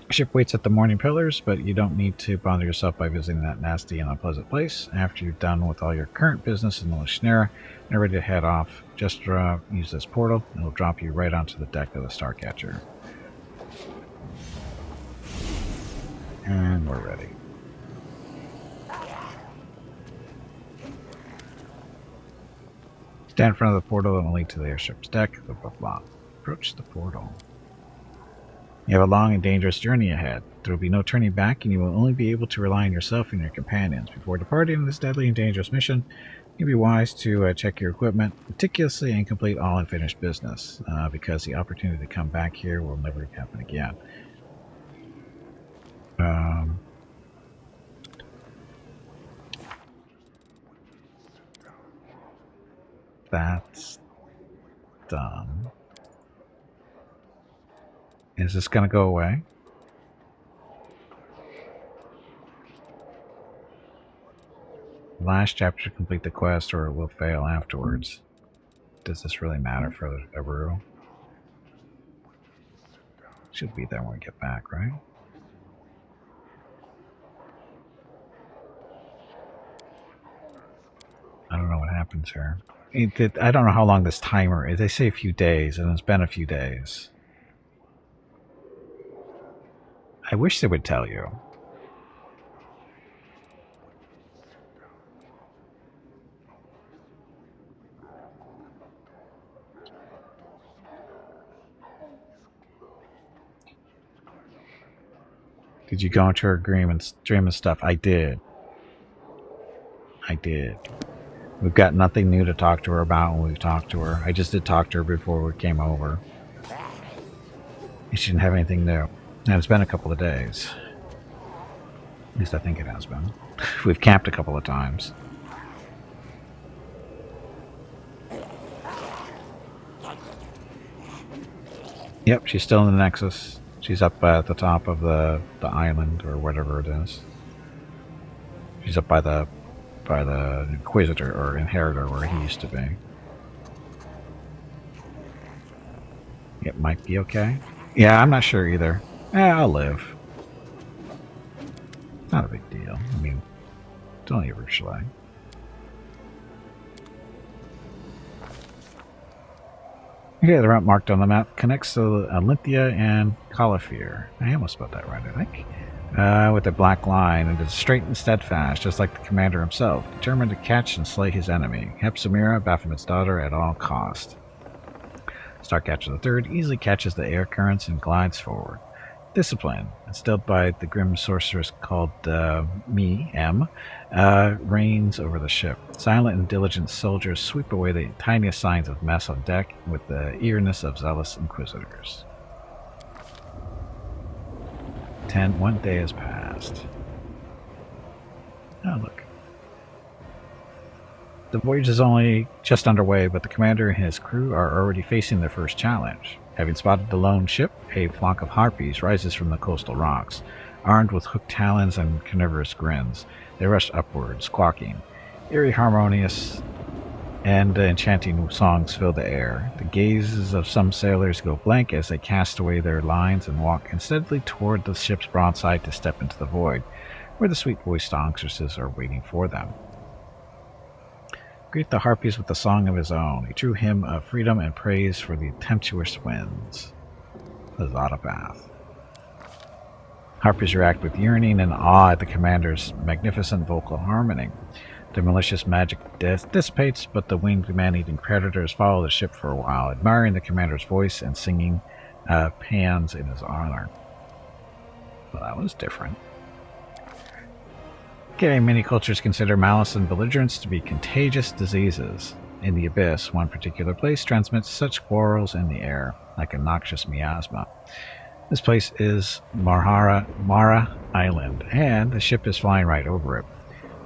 A: Ship waits at the Morning Pillars, but you don't need to bother yourself by visiting that nasty and unpleasant place. After you've done with all your current business in Alushinyrra and are ready to head off, just use this portal and it'll drop you right onto the deck of the Starcatcher. And we're ready. Stand in front of the portal and will lead to the airship's deck. Blah, blah, blah. Approach the portal. You have a long and dangerous journey ahead. There will be no turning back, and you will only be able to rely on yourself and your companions. Before departing on this deadly and dangerous mission, it will be wise to check your equipment meticulously and complete all unfinished business, because the opportunity to come back here will never happen again. That's done. Is this going to go away? Last chapter to complete the quest, or it will fail afterwards. Does this really matter for Aru? Should be there when we get back, right? I don't know what happens here. I don't know how long this timer is. They say a few days, and it's been a few days. I wish they would tell you. Did you go into her agreements, dream and stuff? I did. I did. We've got nothing new to talk to her about when we've talked to her. I just did talk to her before we came over. She didn't have anything new. And it's been a couple of days. At least I think it has been. We've camped a couple of times. Yep, she's still in the Nexus. She's up at the top of the island, or whatever it is. She's up by the Inquisitor, or Inheritor, where he used to be. It might be okay. Yeah, I'm not sure either. I'll live. Not a big deal. I mean, it's only a Ruchelet. Okay, the route marked on the map connects to Alinthia and Califir. I almost spelled that right, I think. With a black line, and it's straight and steadfast, just like the commander himself, determined to catch and slay his enemy, halef-elf, Baphomet's daughter, at all cost. Starcatcher III easily catches the air currents and glides forward. Discipline, instilled by the grim sorceress called M, reigns over the ship. Silent and diligent soldiers sweep away the tiniest signs of mess on deck with the eagerness of zealous inquisitors. 1 day has passed. Oh, look. The voyage is only just underway, but the commander and his crew are already facing their first challenge. Having spotted the lone ship, a flock of harpies rises from the coastal rocks. Armed with hooked talons and carnivorous grins, they rush upward, squawking. Eerie, harmonious, and enchanting songs fill the air. The gazes of some sailors go blank as they cast away their lines and walk steadily toward the ship's broadside to step into the void, where the sweet-voiced songstresses are waiting for them. Greet the harpies with a song of his own, a true hymn of freedom and praise for the tempestuous winds. The Zotopath. Harpies react with yearning and awe at the commander's magnificent vocal harmony. Their malicious magic dissipates, but the winged man-eating predators follow the ship for a while, admiring the commander's voice and singing pans in his honor. Well, that was different. Okay, many cultures consider malice and belligerence to be contagious diseases. In the Abyss, one particular place transmits such quarrels in the air, like a noxious miasma. This place is Mara Island, and the ship is flying right over it.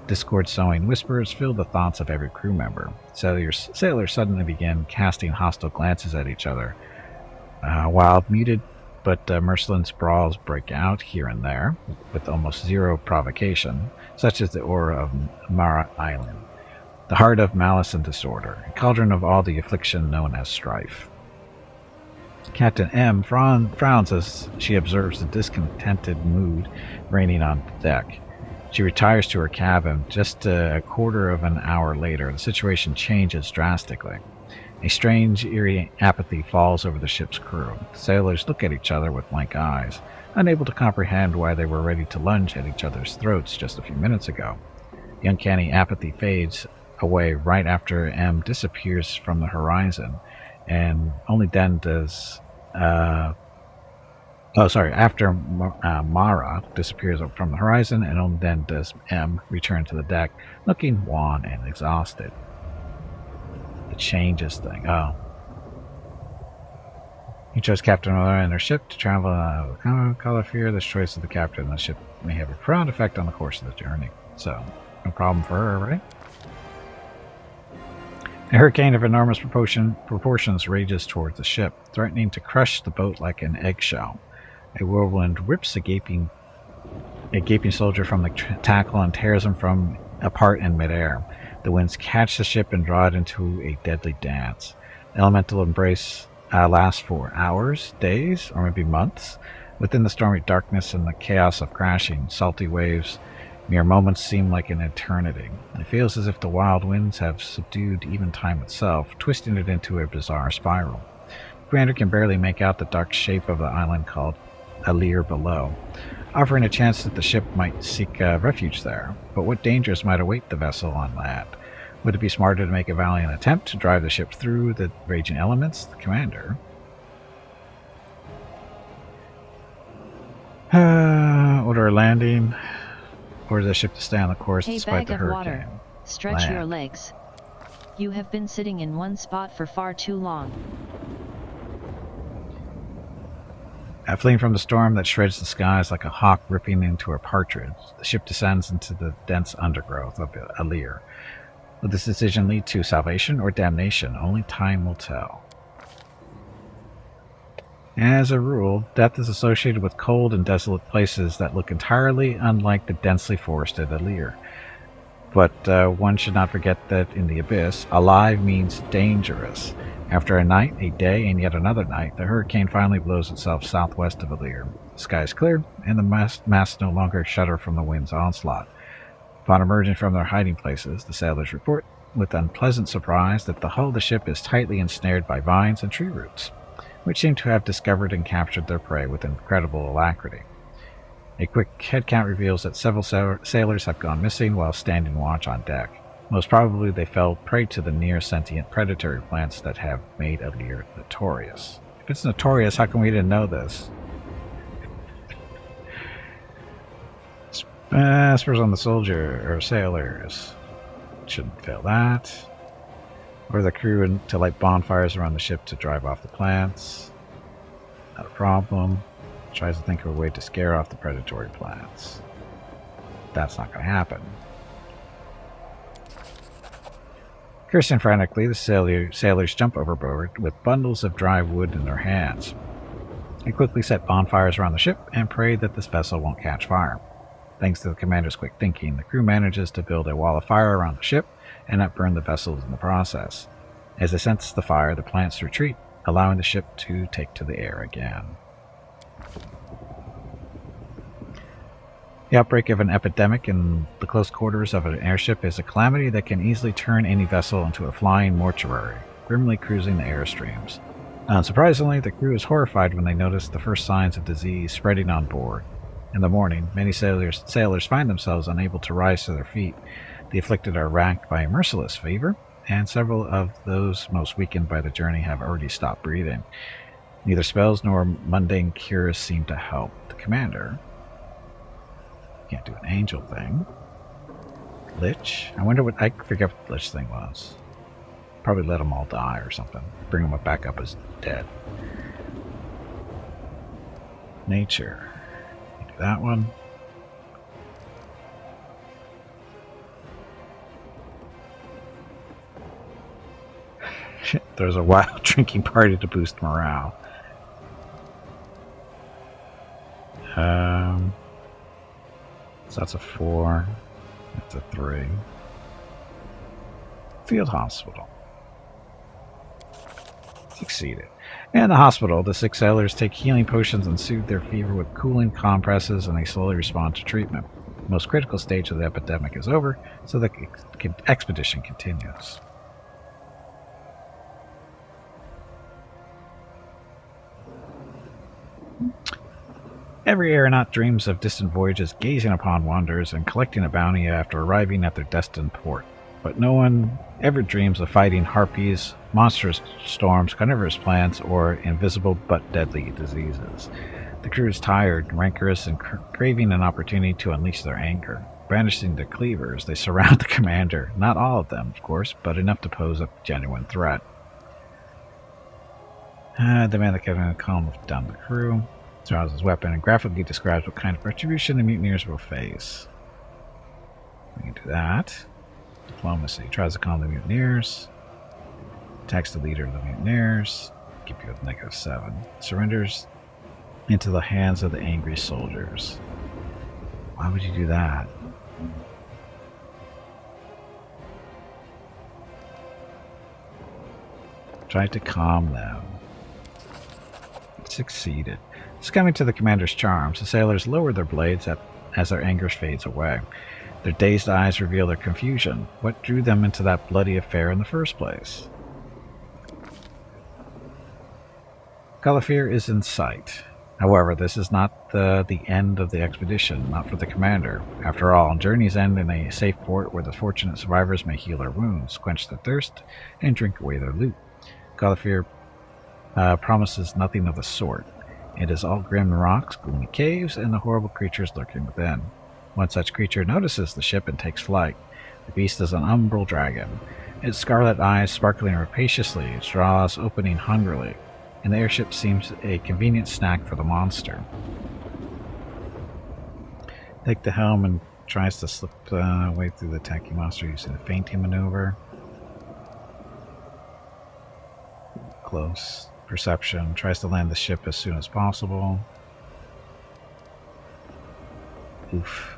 A: Discord-sowing whispers fill the thoughts of every crew member. Sailors suddenly begin casting hostile glances at each other, while muted but merciless brawls break out here and there, with almost zero provocation, such as the aura of Mara Island, the heart of malice and disorder, a cauldron of all the affliction known as strife. Captain M frowns as she observes the discontented mood reigning on deck. She retires to her cabin. Just a quarter of an hour later, the situation changes drastically. A strange, eerie apathy falls over the ship's crew. The sailors look at each other with blank eyes, unable to comprehend why they were ready to lunge at each other's throats just a few minutes ago. The uncanny apathy fades away right after M disappears from the horizon, and only then does... after Mara disappears from the horizon, and only then does M return to the deck, looking wan and exhausted. The changes thing. Oh. He chose Captain Miller and her ship to travel Califir. This choice of the captain and the ship may have a profound effect on the course of the journey. So, no problem for her, right? A hurricane of enormous proportions rages towards the ship, threatening to crush the boat like an eggshell. A whirlwind rips a gaping soldier from the tackle and tears him apart in midair. The winds catch the ship and draw it into a deadly dance. The elemental embrace lasts for hours, days, or maybe months. Within the stormy darkness and the chaos of crashing, salty waves, mere moments seem like an eternity. It feels as if the wild winds have subdued even time itself, twisting it into a bizarre spiral. The commander can barely make out the dark shape of the island called Alir below, offering a chance that the ship might seek refuge there. But what dangers might await the vessel on land? Would it be smarter to make a valiant attempt to drive the ship through the raging elements? The commander. Order a landing. Order the ship to stay on the course despite the hurricane.
B: Water. Stretch your legs. You have been sitting in one spot for far too long.
A: Fleeing from the storm that shreds the skies like a hawk ripping into a partridge, the ship descends into the dense undergrowth of Alir. Will this decision lead to salvation or damnation? Only time will tell. As a rule, death is associated with cold and desolate places that look entirely unlike the densely forested Alir. But one should not forget that in the Abyss, alive means dangerous. After a night, a day, and yet another night, the hurricane finally blows itself southwest of Alir. The sky is clear, and the masts no longer shudder from the wind's onslaught. Upon emerging from their hiding places, the sailors report, with unpleasant surprise, that the hull of the ship is tightly ensnared by vines and tree roots, which seem to have discovered and captured their prey with incredible alacrity. A quick head count reveals that several sailors have gone missing while standing watch on deck. Most probably they fell prey to the near-sentient predatory plants that have made Alir notorious. If it's notorious, how come we didn't know this? Spurs on the soldier, or sailors. Shouldn't fail that. Or the crew to light bonfires around the ship to drive off the plants. Not a problem. Tries to think of a way to scare off the predatory plants. That's not going to happen. Cursing frantically, the sailors jump overboard with bundles of dry wood in their hands. They quickly set bonfires around the ship and pray that this vessel won't catch fire. Thanks to the commander's quick thinking, the crew manages to build a wall of fire around the ship and not burn the vessels in the process. As they sense the fire, the plants retreat, allowing the ship to take to the air again. The outbreak of an epidemic in the close quarters of an airship is a calamity that can easily turn any vessel into a flying mortuary, grimly cruising the airstreams. Unsurprisingly, the crew is horrified when they notice the first signs of disease spreading on board. In the morning, many sailors find themselves unable to rise to their feet. The afflicted are racked by a merciless fever, and several of those most weakened by the journey have already stopped breathing. Neither spells nor mundane cures seem to help. The commander can't do an angel thing. Lich? I wonder what... I forget what the Lich thing was. Probably let them all die or something. Bring them back up as dead. Nature. Do that one. There's a wild drinking party to boost morale. So that's a 4. That's a 3. Field hospital. Succeeded. In the hospital, the 6 sailors take healing potions and soothe their fever with cooling compresses, and they slowly respond to treatment. The most critical stage of the epidemic is over, so the expedition continues. Every aeronaut dreams of distant voyages, gazing upon wanderers and collecting a bounty after arriving at their destined port. But no one ever dreams of fighting harpies, monstrous storms, carnivorous plants, or invisible but deadly diseases. The crew is tired, rancorous, and craving an opportunity to unleash their anger. Brandishing their cleavers, they surround the commander. Not all of them, of course, but enough to pose a genuine threat. The man that can calm down the crew. Draws his weapon and graphically describes what kind of retribution the mutineers will face. We can do that. Diplomacy. Tries to calm the mutineers. Attacks the leader of the mutineers. Keep you with -7. Surrenders into the hands of the angry soldiers. Why would you do that? Tried to calm them. Succeeded. Succumbing to the commander's charms, the sailors lower their blades as their anger fades away. Their dazed eyes reveal their confusion. What drew them into that bloody affair in the first place? Galifir is in sight. However, this is not the end of the expedition, not for the commander. After all, journeys end in a safe port where the fortunate survivors may heal their wounds, quench their thirst, and drink away their loot. Galifir promises nothing of the sort. It is all grim rocks, gloomy caves, and the horrible creatures lurking within. One such creature notices the ship and takes flight. The beast is an umbral dragon, its scarlet eyes sparkling rapaciously, its jaws opening hungrily. and the airship seems a convenient snack for the monster. Take the helm and tries to slip away through the tanky monster using a feinting maneuver. Close. Perception. Tries to land the ship as soon as possible. Oof.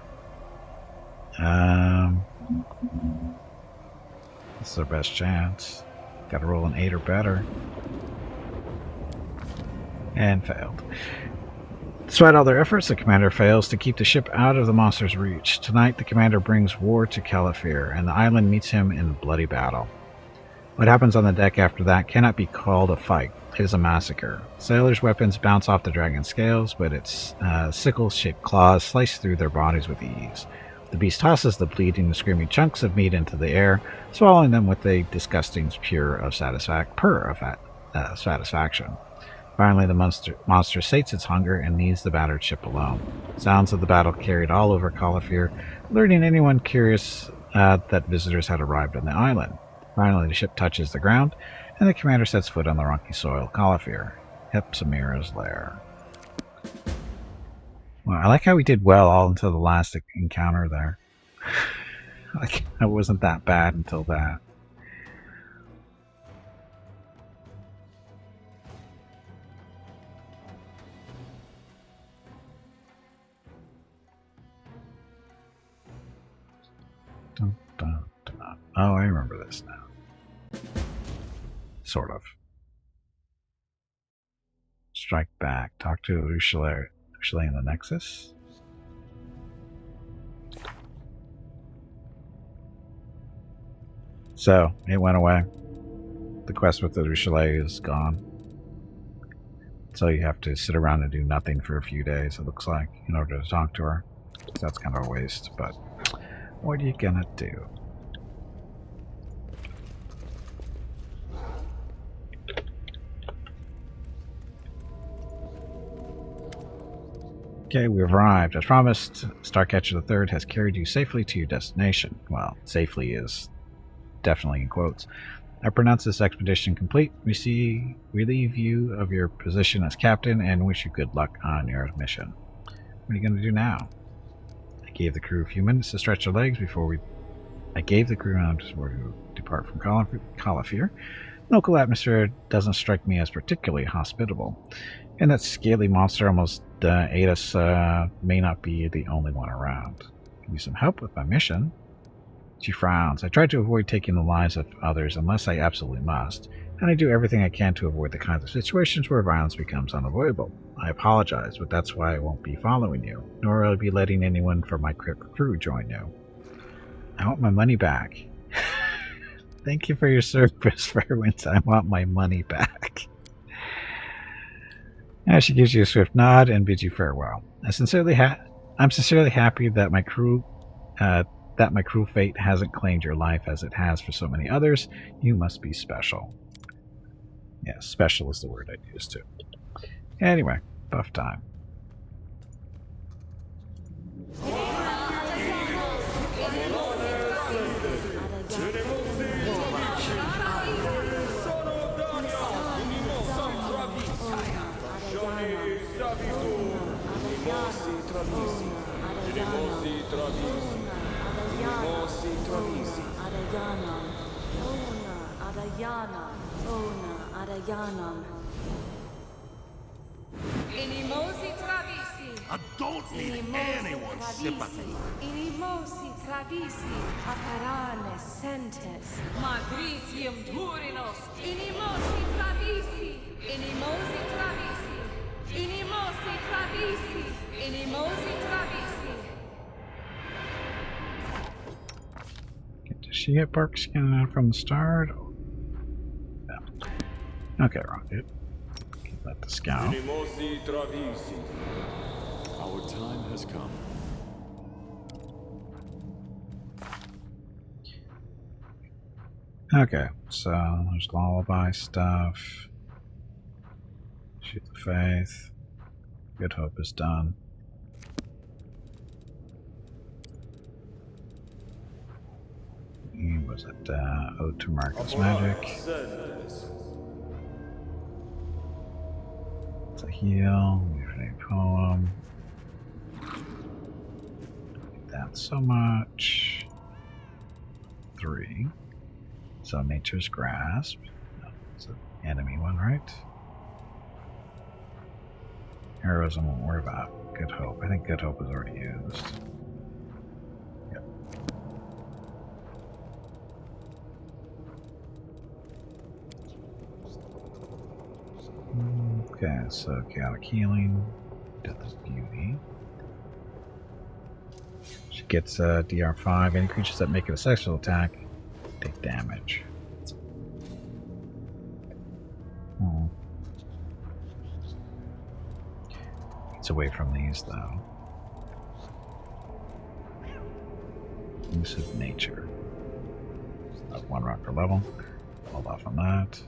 A: This is our best chance. Gotta roll an 8 or better. And failed. Despite all their efforts, the commander fails to keep the ship out of the monster's reach. Tonight, the commander brings war to Calafir, and the island meets him in bloody battle. What happens on the deck after that cannot be called a fight. It is a massacre. Sailors' weapons bounce off the dragon's scales, but its sickle-shaped claws slice through their bodies with ease. The beast tosses the bleeding and screaming chunks of meat into the air, swallowing them with a disgusting purr of satisfaction. Finally, the monster sates its hunger and leaves the battered ship alone. Sounds of the battle carried all over Calafir, alerting anyone curious that visitors had arrived on the island. Finally, the ship touches the ground, and the commander sets foot on the rocky soil of Calafir, Ep31's lair. Well, I like how we did well all until the last encounter there. Like, I wasn't that bad until that. Dun, dun, dun. Oh, I remember this now. Sort of. Strike back. Talk to Alushinyrra in the Nexus. So, it went away. The quest with Alushinyrra is gone. So you have to sit around and do nothing for a few days, it looks like, in order to talk to her. So that's kind of a waste, but what are you gonna do? Okay, we've arrived. As promised, Starcatcher III has carried you safely to your destination. Well, safely is definitely in quotes. I pronounce this expedition complete. We relieve you of your position as captain and wish you good luck on your mission. What are you going to do now? I gave the crew a few minutes to stretch their legs before depart from Calafir. Local atmosphere doesn't strike me as particularly hospitable. And that scaly monster almost ate us may not be the only one around. Give me some help with my mission. She frowns. I try to avoid taking the lives of others unless I absolutely must, and I do everything I can to avoid the kinds of situations where violence becomes unavoidable. I apologize, but that's why I won't be following you, nor will I be letting anyone from my crew join you. I want my money back. Thank you for your service, Fairwinds. I want my money back. Now she gives you a swift nod and bids you farewell. I'm sincerely happy that my crew fate hasn't claimed your life as it has for so many others. You must be special. Yeah, special is the word I'd use too. Anyway, buff time.
D: I don't need anyone's sympathy.
C: Inimosi travisi, aparane sentes. Madritium durinos. Inimosi travisi, inimosi travisi, inimosi travisi, inimosi travisi.
A: Does she get bark skin from the start? No. Okay, wrong dude. Let the scout.
F: Our time has come.
A: Okay, so there's lullaby stuff. Shoot the faith. Good hope is done. Was it Ode to Marcus Magic? a heal. Usually a poem. That's so much. 3. So Nature's Grasp. No, it's an enemy one, right? Heroism won't worry about. Good Hope. I think Good Hope is already used. Yep. Okay, so Chaotic Healing. Death is Beauty. She gets DR5. Any creatures that make it a sexual attack take damage. It's away from these, though. Use of Nature. Up 1 rock per level. Hold off on that.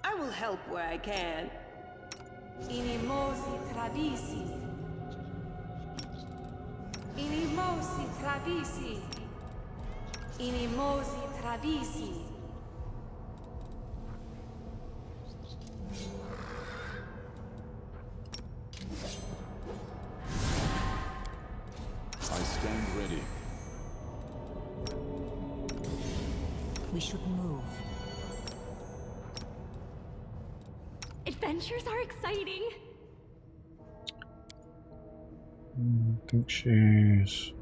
C: I will help where I can. Inimosi travisi. Inimosi travisi. Inimosi travisi.
F: I stand ready.
E: We should move.
H: Adventures are exciting.
A: I think she's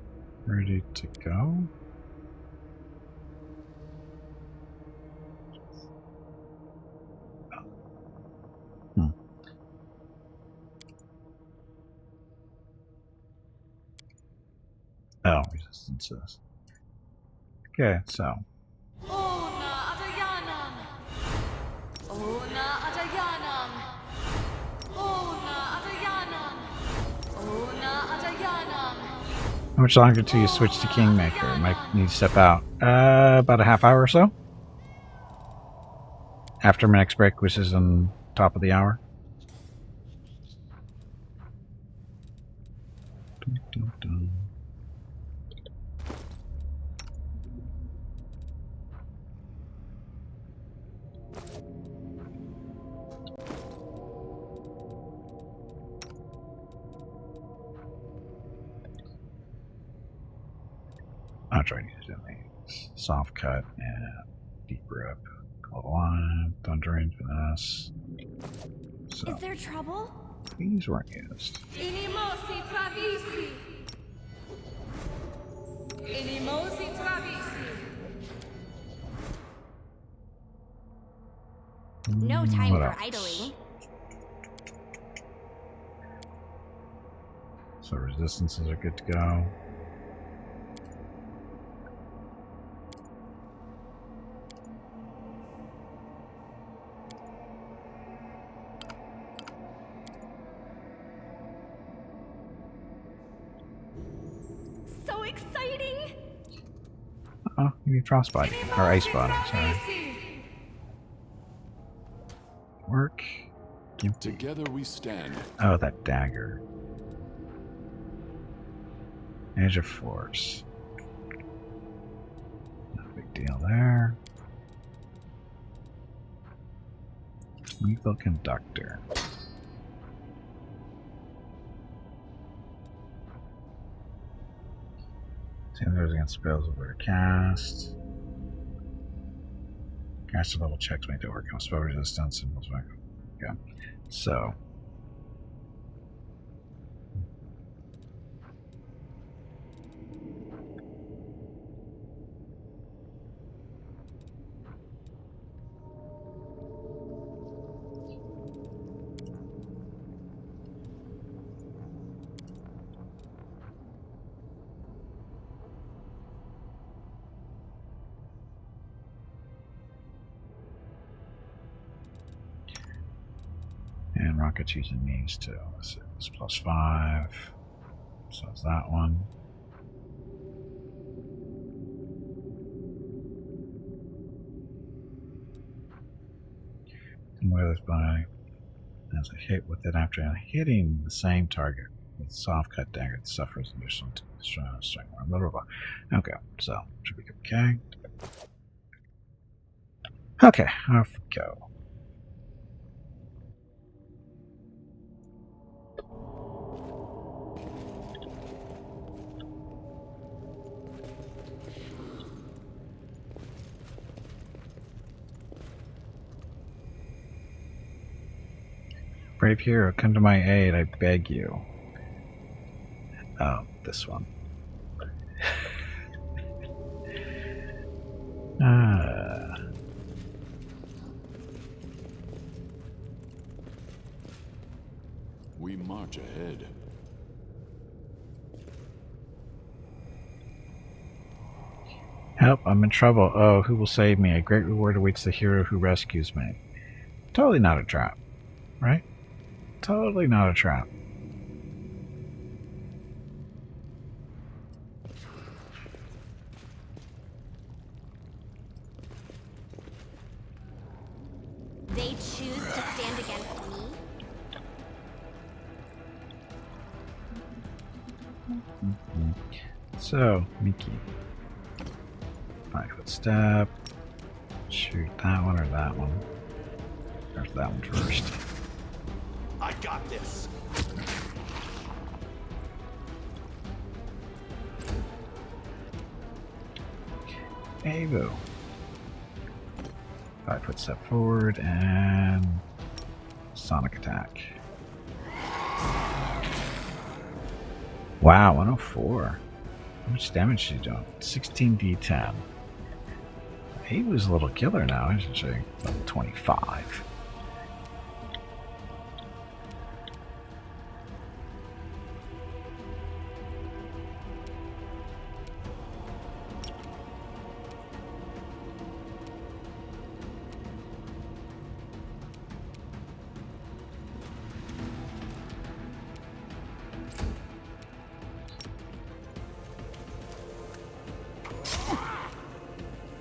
A: ready to go. Oh, resistances. Okay, so.
C: Ona Adayanam. Ona Adayanam. Ona Adayanam. Ona Adayanam.
A: How much longer till you switch to Kingmaker? Might need to step out. About a half hour or so. After my next break, which is on top of the hour. Dun, dun, dun. I'll try to use these. Soft cut and deep rip. Cold line, thundering finesse. So
H: Is there trouble?
A: these weren't used.
C: Inimosi travisi. Inimosi travisi.
H: No time
A: What
H: for
A: else?
H: idling.
A: So resistances are good to go.
H: So exciting!
A: Oh, you need frostbite or ice body. Sorry. Work.
F: Together we stand.
A: Oh, that dagger. Edge of Force. No big deal there. Lethal Conductor. Same goes against spells over cast. Caster level checks made to overcome spell resistance and most likely. Yeah. So. And Rocket's using these too. This is +5. So it's that one. And weathers by as a hit with it after hitting the same target with soft cut dagger that suffers additional strength. Blah blah blah. Okay, so should be okay. Okay, off we go. Brave hero, come to my aid, I beg you. Oh, this one.
F: We march ahead.
A: Help, I'm in trouble. Oh, who will save me? A great reward awaits the hero who rescues me. Totally not a trap, right? Totally not a trap.
H: They choose to stand against me?
A: So, Mickey. 5-foot step. Shoot that one or that one. There's that one first.
D: I got this.
A: Avo. 5-foot step forward and sonic attack. Wow, 104. How much damage did you do? 16d10. He was a little killer now, isn't she? Level 25.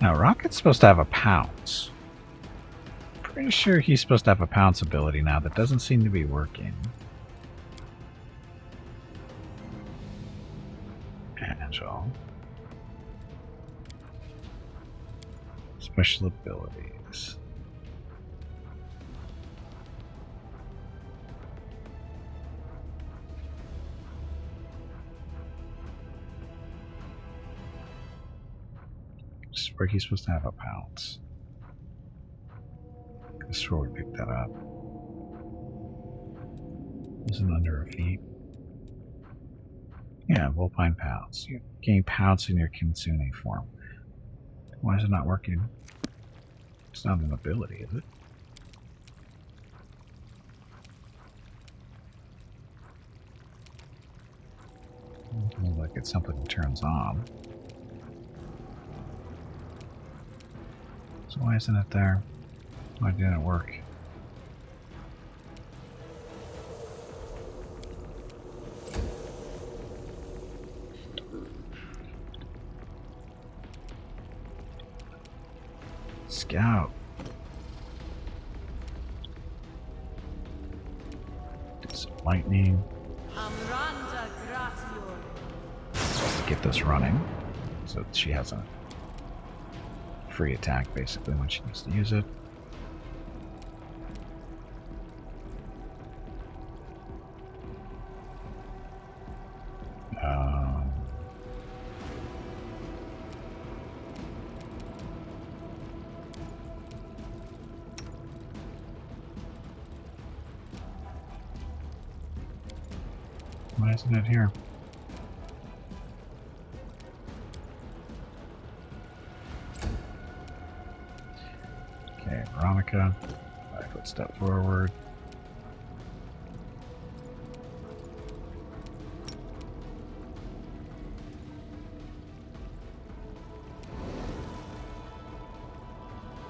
A: Now, Rocket's supposed to have a pounce. Pretty sure he's supposed to have a pounce ability now that doesn't seem to be working. Agile. Special abilities. Where he's supposed to have a pounce. I swear we picked that up. Wasn't under a feat. Yeah, Vulpine pounce. You gain pounce in your Kitsune form. Why is it not working? It's not an ability, is it? Looks like it's something that turns on. So why isn't it there? Why didn't it work? Scout. Do some lightning.
C: Amranda Gratior.
A: Let's get this running. So she has a free attack basically when she needs to use it. Why isn't it here? Okay, Veronica, 5-foot step forward.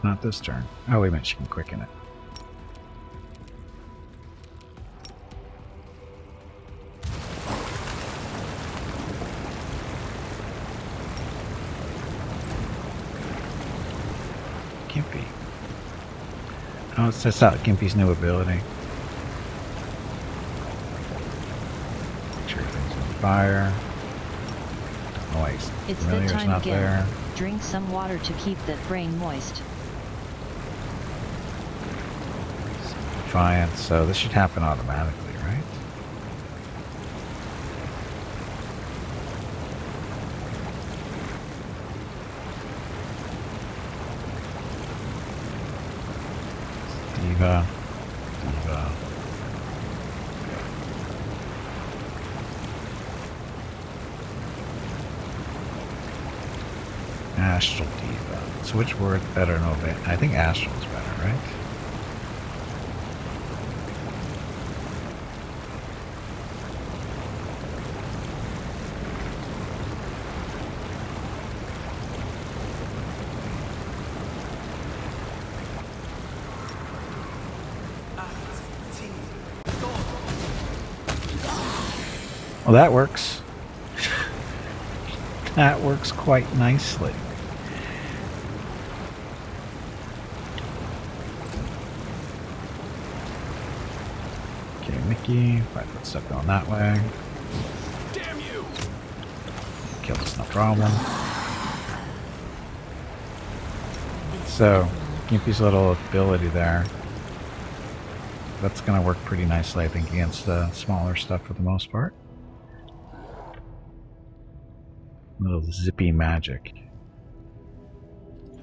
A: Not this turn. Oh, wait a minute, she can quicken it. Gimpy. Oh, let's test out Gimpy's new ability. Make sure everything's on fire. Noise.
B: It's
A: Familiar's
B: that time
A: not
B: again.
A: there.
B: Drink some water to keep that brain moist.
A: Defiance. So this should happen automatically, right? Diva. Astral Diva. So which word better? No, I think astral is better, right? Well, that works. That works quite nicely. Okay, Mickey, 5 foot step going that way.
D: Damn you!
A: Kill this, no problem. So, Gimpy's little ability there. That's going to work pretty nicely, I think, against the smaller stuff for the most part. Little zippy magic.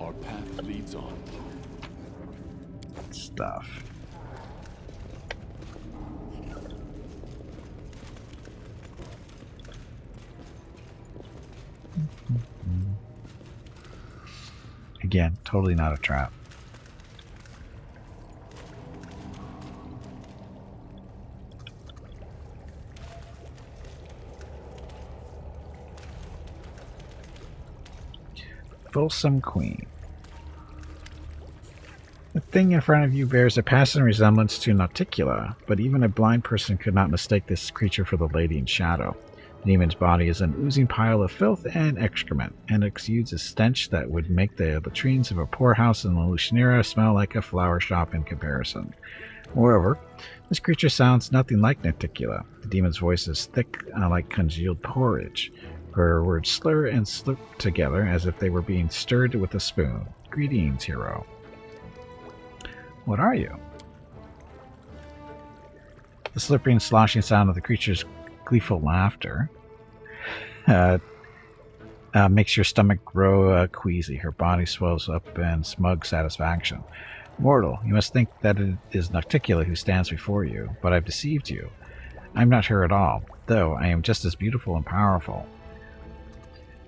F: Our path leads on.
A: Stuff. Again, totally not a trap. Fulsome Queen. The thing in front of you bears a passing resemblance to Nauticula, but even a blind person could not mistake this creature for the Lady in Shadow. The demon's body is an oozing pile of filth and excrement, and exudes a stench that would make the latrines of a poorhouse in Alushinyrra smell like a flower shop in comparison. Moreover, this creature sounds nothing like Nauticula. The demon's voice is thick, like congealed porridge. Her words slur and slip together as if they were being stirred with a spoon. Greetings, hero. What are you? The slippery and sloshing sound of the creature's gleeful laughter makes your stomach grow queasy. Her body swells up in smug satisfaction. Mortal, you must think that it is Nauticula who stands before you, but I've deceived you. I'm not her at all, though I am just as beautiful and powerful.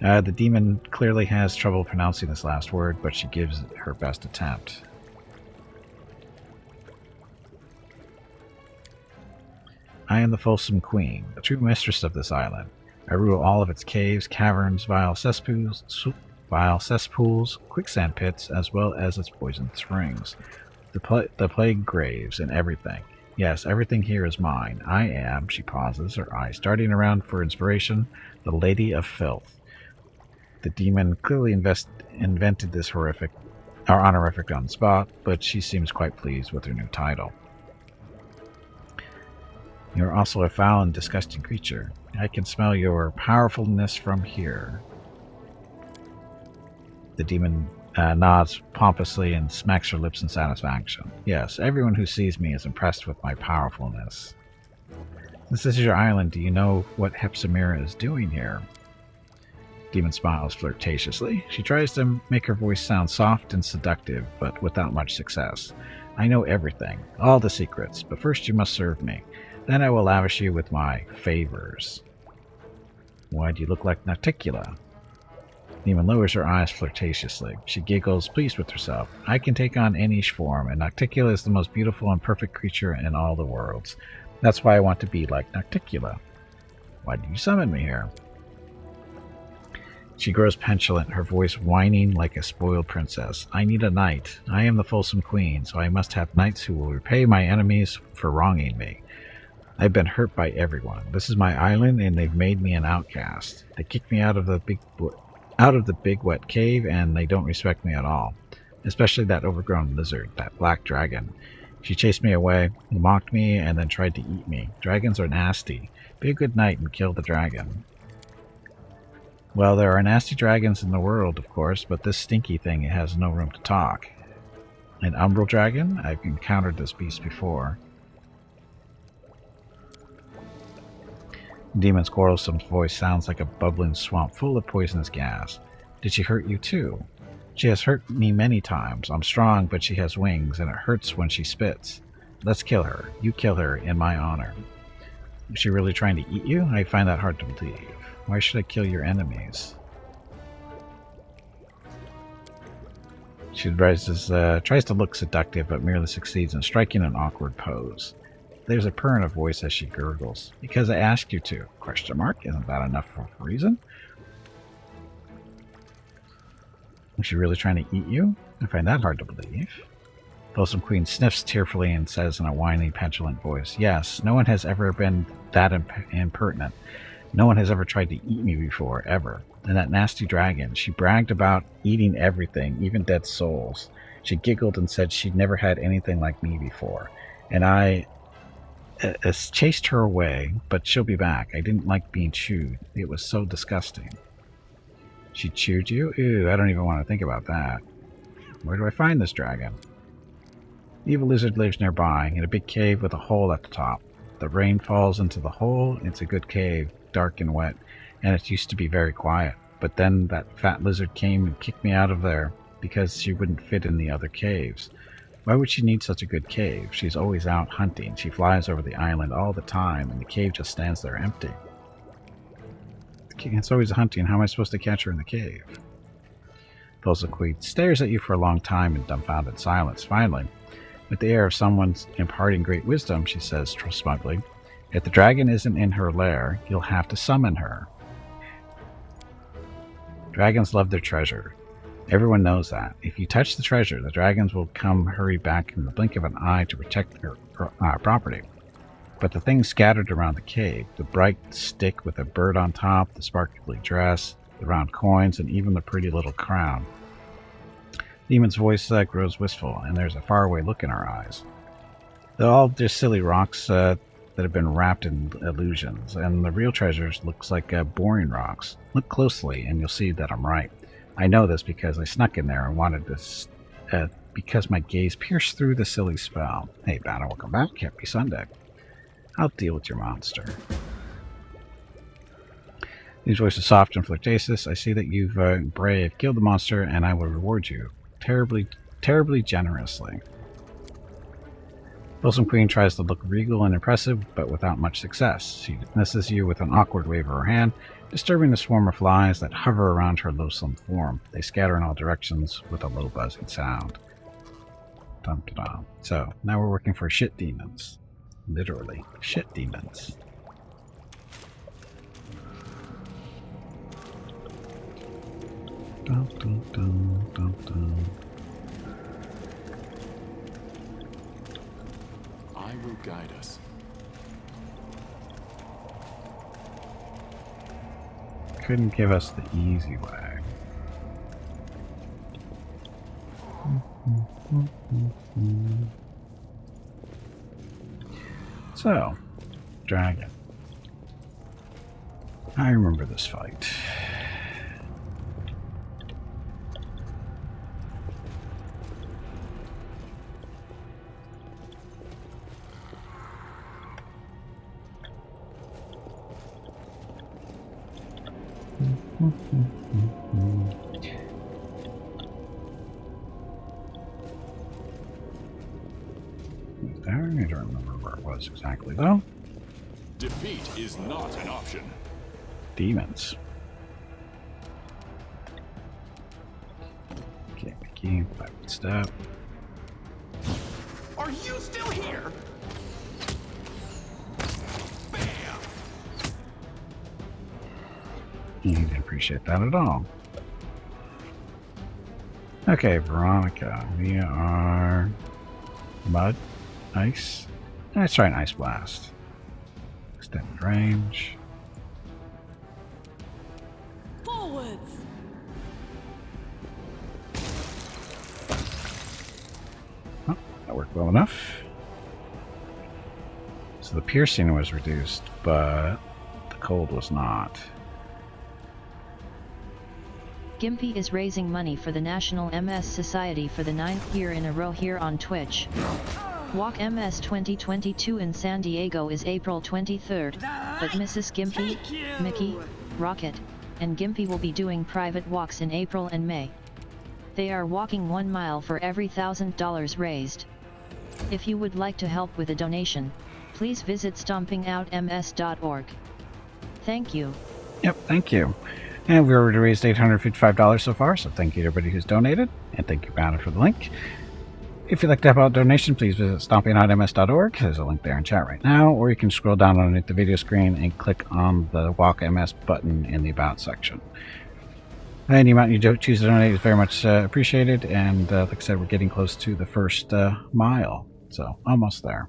A: The demon clearly has trouble pronouncing this last word, but she gives it her best attempt. I am the Fulsome Queen, the true mistress of this island. I rule all of its caves, caverns, vile cesspools, quicksand pits, as well as its poisoned springs, the plague graves, and everything. Yes, everything here is mine. I am, she pauses, her eyes darting around for inspiration, the Lady of Filth. The demon clearly invented this honorific on the spot, but she seems quite pleased with her new title. You are also a foul and disgusting creature. I can smell your powerfulness from here. The demon nods pompously and smacks her lips in satisfaction. Yes, everyone who sees me is impressed with my powerfulness. Since this is your island, do you know what halef-elf is doing here? Demon smiles flirtatiously. She tries to make her voice sound soft and seductive, but without much success. I know everything, all the secrets, but first you must serve me. Then I will lavish you with my favors. Why do you look like Nauticula? Demon lowers her eyes flirtatiously. She giggles, pleased with herself. I can take on any form, and Nauticula is the most beautiful and perfect creature in all the worlds. That's why I want to be like Nauticula. Why did you summon me here? She grows petulant, her voice whining like a spoiled princess. I need a knight. I am the Fulsome Queen, so I must have knights who will repay my enemies for wronging me. I've been hurt by everyone. This is my island, and they've made me an outcast. They kicked me out of the big wet cave, and they don't respect me at all. Especially that overgrown lizard, that black dragon. She chased me away, mocked me, and then tried to eat me. Dragons are nasty. Be a good knight and kill the dragon. Well, there are nasty dragons in the world, of course, but this stinky thing has no room to talk. An umbral dragon? I've encountered this beast before. Demon's quarrelsome voice sounds like a bubbling swamp full of poisonous gas. Did she hurt you too? She has hurt me many times. I'm strong, but she has wings, and it hurts when she spits. Let's kill her. You kill her in my honor. Is she really trying to eat you? I find that hard to believe. Why should I kill your enemies? She tries to look seductive, but merely succeeds in striking an awkward pose. There's a purr in her voice as she gurgles. Because I asked you to. Question mark? Isn't that enough of a reason? Was she really trying to eat you? I find that hard to believe. Balsam Queen sniffs tearfully and says in a whiny, petulant voice, yes, no one has ever been that impertinent. No one has ever tried to eat me before, ever. And that nasty dragon, she bragged about eating everything, even dead souls. She giggled and said she'd never had anything like me before. And I chased her away, but she'll be back. I didn't like being chewed. It was so disgusting. She chewed you? Ew, I don't even want to think about that. Where do I find this dragon? The evil lizard lives nearby, in a big cave with a hole at the top. The rain falls into the hole. It's a good cave, dark and wet, and it used to be very quiet. But then that fat lizard came and kicked me out of there because she wouldn't fit in the other caves. Why would she need such a good cave? She's always out hunting. She flies over the island all the time, and the cave just stands there empty. It's always hunting. How am I supposed to catch her in the cave? Queen stares at you for a long time in dumbfounded silence. Finally, with the air of someone imparting great wisdom, she says smugly, if the dragon isn't in her lair, you'll have to summon her. Dragons love their treasure. Everyone knows that. If you touch the treasure, the dragons will come hurry back in the blink of an eye to protect their property. But the things scattered around the cave, the bright stick with a bird on top, the sparkly dress, the round coins, and even the pretty little crown. The demon's voice grows wistful, and there's a faraway look in her eyes. They're all just silly rocks that have been wrapped in illusions, and the real treasures looks like boring rocks. Look closely, and you'll see that I'm right. I know this because I snuck in there and wanted this, because my gaze pierced through the silly spell. Hey, Banner, welcome back. Happy Sunday. I'll deal with your monster. These voices soft and flirtatious. I see that you've brave, killed the monster, and I will reward you terribly, terribly generously. Balsam Queen tries to look regal and impressive, but without much success. She dismisses you with an awkward wave of her hand, disturbing the swarm of flies that hover around her loathsome form. They scatter in all directions with a low buzzing sound. Dum-da-dum. So, now we're working for shit demons. Literally, shit demons. Dum, dum, dum, dum, dum.
F: I will guide us.
A: Couldn't give us the easy way. So, dragon. I remember this fight. I don't remember where it was exactly, though.
F: Defeat is not an option.
A: Demons. Okay, Mickey, backward step.
D: Are you still here? Bam!
A: You didn't appreciate that at all. Okay, Veronica, we are mud, ice. Let's try an ice blast. Extended range.
C: Forwards!
A: Oh, that worked well enough. So the piercing was reduced, but the cold was not.
B: Gimpy is raising money for the National MS Society for the 9th year in a row here on Twitch. Walk MS 2022 in San Diego is April 23rd, but Mrs. Gimpy, Mickey, Rocket, and Gimpy will be doing private walks in April and May. They are walking 1 mile for every $1,000 raised. If you would like to help with a donation, please visit stompingoutms.org. Thank you.
A: Yep, thank you. And we already raised $855 so far, so thank you to everybody who's donated, and thank you, Banner, for the link. If you'd like to help out a donation, please visit stompingoutms.org. There's a link there in chat right now, or you can scroll down underneath the video screen and click on the Walk MS button in the About section. Any amount you choose to donate is very much appreciated, and like I said, we're getting close to the first mile, so almost there.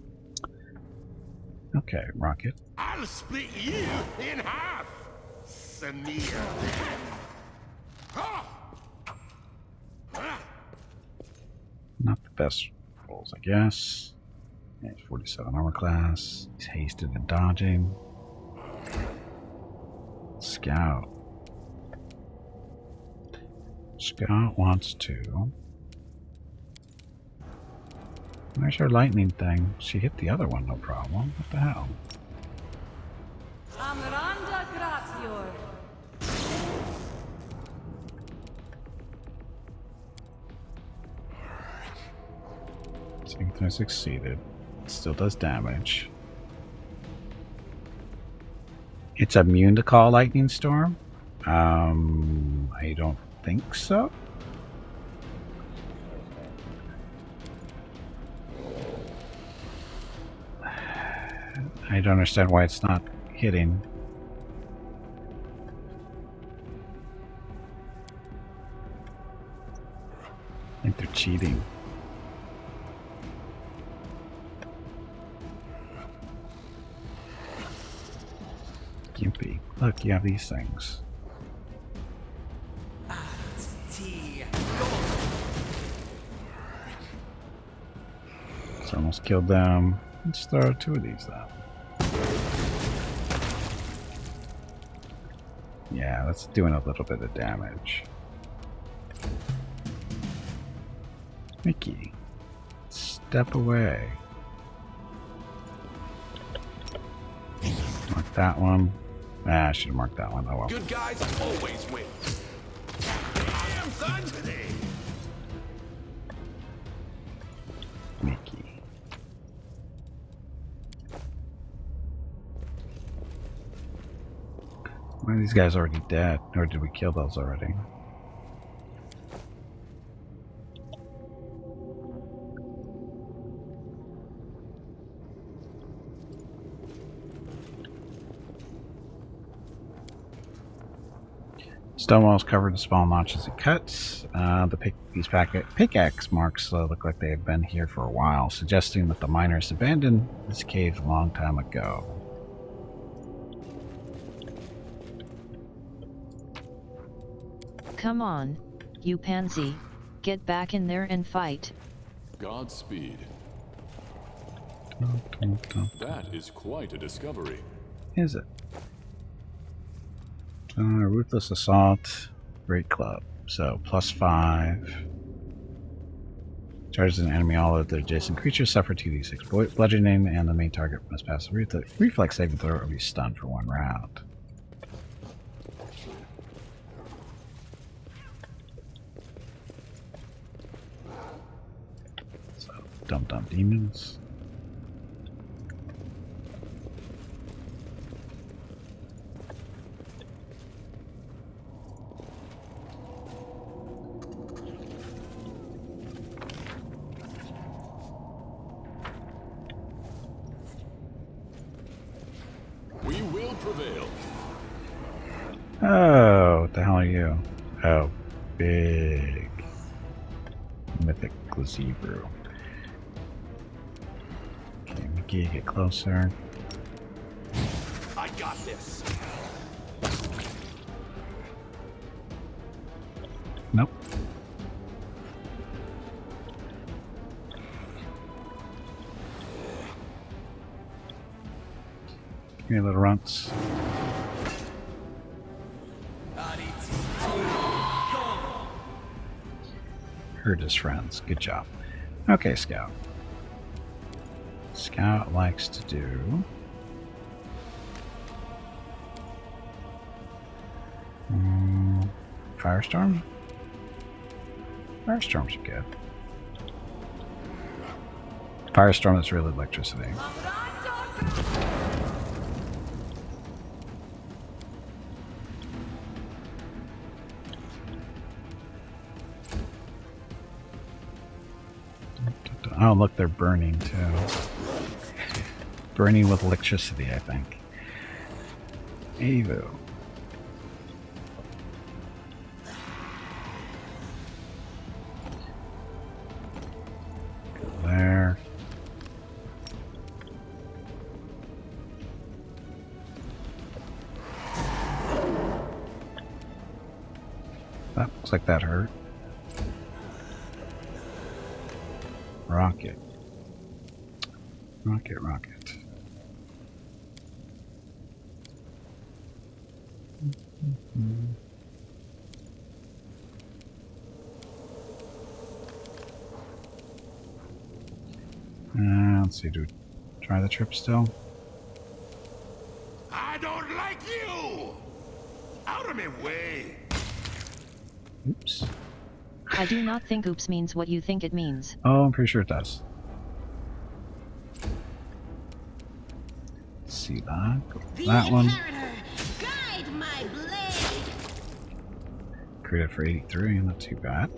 A: Okay, Rocket.
D: I'll split you in half, Samir.
A: Not the best rolls, I guess. Yeah, he's 47 armor class. He's hasted and dodging. Scout. Scout wants to. Where's her lightning thing? She hit the other one, no problem. What the hell?
C: Amranda gratior.
A: I succeeded. Still does damage. It's immune to call lightning storm? I don't think so. I don't understand why it's not hitting. I think they're cheating. Gimpy. Look, you have these things. It's almost killed them. Let's throw 2 of these then. Yeah, that's doing a little bit of damage. Mickey, step away. Mark that one. Ah, I should have marked that one. Oh well.
D: Good guys always win. Damn fun today.
A: Mickey. Why are these guys already dead? Or did we kill those already? Stonewall is covered in small notches and cuts. These pickaxe marks look like they have been here for a while, suggesting that the miners abandoned this cave a long time ago.
B: Come on, you pansy. Get back in there and fight.
F: Godspeed. That is quite a discovery.
A: Is it? Ruthless Assault, Great Club. So, +5. Charges an enemy, all of the adjacent creatures suffer 2d6 bludgeoning, and the main target must pass the reflex saving throw or be stunned for 1 round. So, Dum Demons.
F: We will prevail.
A: Oh, what the hell are you? Oh, big. Mythic Gazebrew. Okay, Mickey, get closer.
D: I got this.
A: Nope. Give me a little runts. Herd his friends. Good job. Okay, Scout. Scout likes to do... Firestorm? Firestorms are good. Firestorm is really electricity. Oh, look, they're burning too. Burning with electricity, I think. Evo. Go there. That looks like that hurt. Rocket. Rocket, rocket. Let's see, do we try the trip still?
D: I don't like you! Out of my way!
A: Oops.
B: I do not think oops means what you think it means.
A: Oh, I'm pretty sure it does. Let's see that. Go for that one.
H: Guide my blade.
A: Created for 83, not too bad.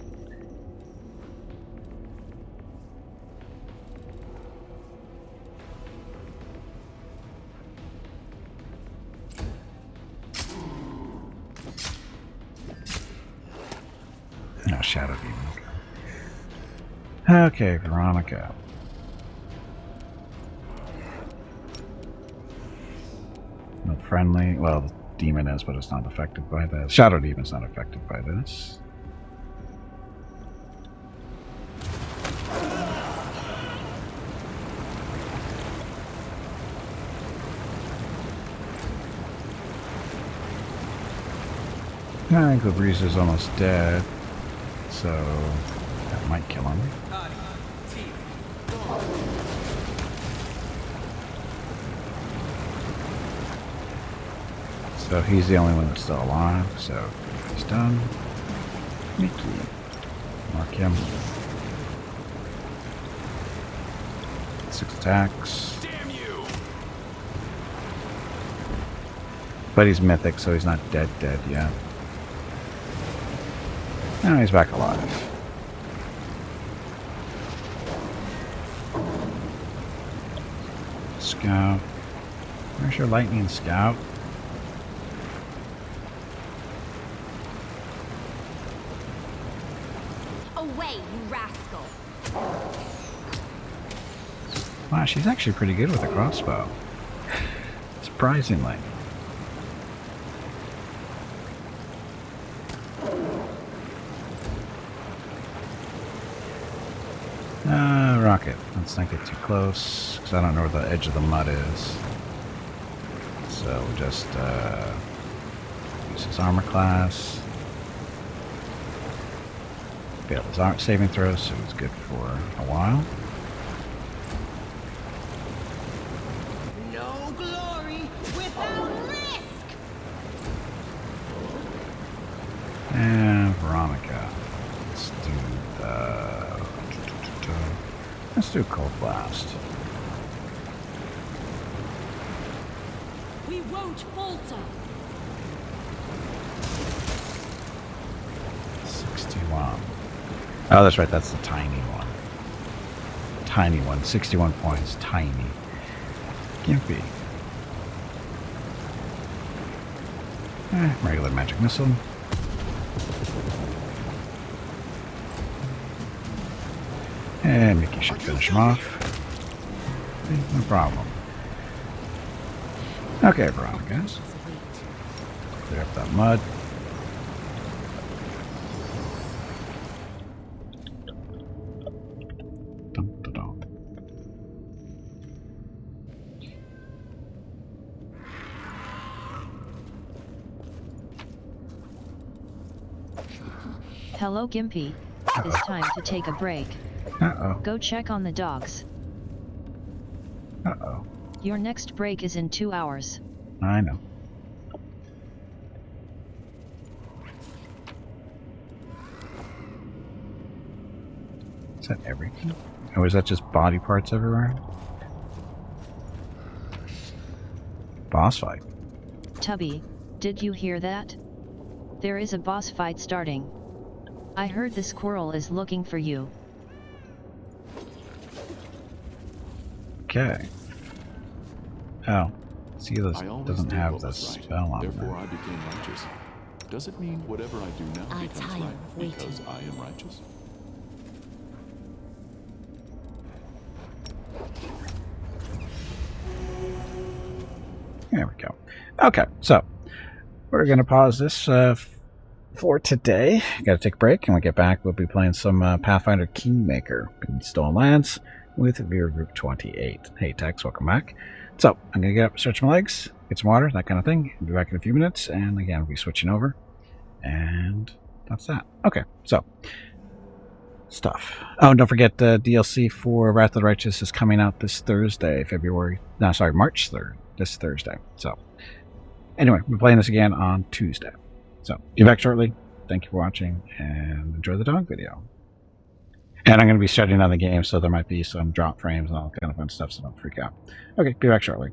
A: No, Shadow Demon. Okay, Veronica. No friendly. Well, the demon is, but it's not affected by this. Shadow Demon's not affected by this. I think the Breeze is almost dead, so that might kill him. So he's the only one that's still alive, so he's done. Mickey. Mark him. 6 attacks.
D: Damn you!
A: But he's mythic, so he's not dead yet. Now he's back alive. Scout. Where's your lightning scout?
H: Away, you rascal.
A: Wow, she's actually pretty good with a crossbow. Surprisingly. Rocket. Let's not get too close, because I don't know where the edge of the mud is. So we'll just use his armor class. Failed his saving throws, so he's good for a while.
H: No glory without risk.
A: And Veronica. Let's do Cold Blast.
C: We won't falter.
A: 61. Oh, that's right. That's the tiny one. Tiny one. 61 points. Tiny. Gimpy. Regular magic missile. And Mickey should finish him off. No problem. Okay, Veronica. Clear up that mud. Dum, dum, dum.
B: Hello Gimpy. It's time to take a break.
A: Uh-oh.
B: Go check on the dogs.
A: Uh-oh.
B: Your next break is in 2 hours.
A: I know. Is that everything? Or is that just body parts everywhere? Boss fight.
B: Tubby, did you hear that? There is a boss fight starting. I heard the squirrel is looking for you.
A: Okay. Oh, see, this
F: I always
A: doesn't
F: did
A: have
F: what
A: the
F: was right.
A: spell on
F: Therefore,
A: there.
F: I became righteous. Does it mean whatever I do now
E: I
F: becomes
E: tire
F: right
E: of waiting.
F: because I am righteous?
A: There we go. Okay, so we're going to pause this for today. Got to take a break, and when we get back, we'll be playing some Pathfinder Kingmaker in Stolen Lands with Viewer Group 28. Hey, Tex, welcome back. So I'm going to get up, stretch my legs, get some water, that kind of thing. I'll be back in a few minutes, and again, we'll be switching over. And that's that. Okay, so stuff. Oh, and don't forget the DLC for Wrath of the Righteous is coming out this Thursday, March 3rd, this Thursday. So anyway, we're playing this again on Tuesday. So be back shortly. Thank you for watching, and enjoy the dog video. And I'm going to be shutting down the game, so there might be some drop frames and all kind of fun stuff, so don't freak out. Okay, be back shortly.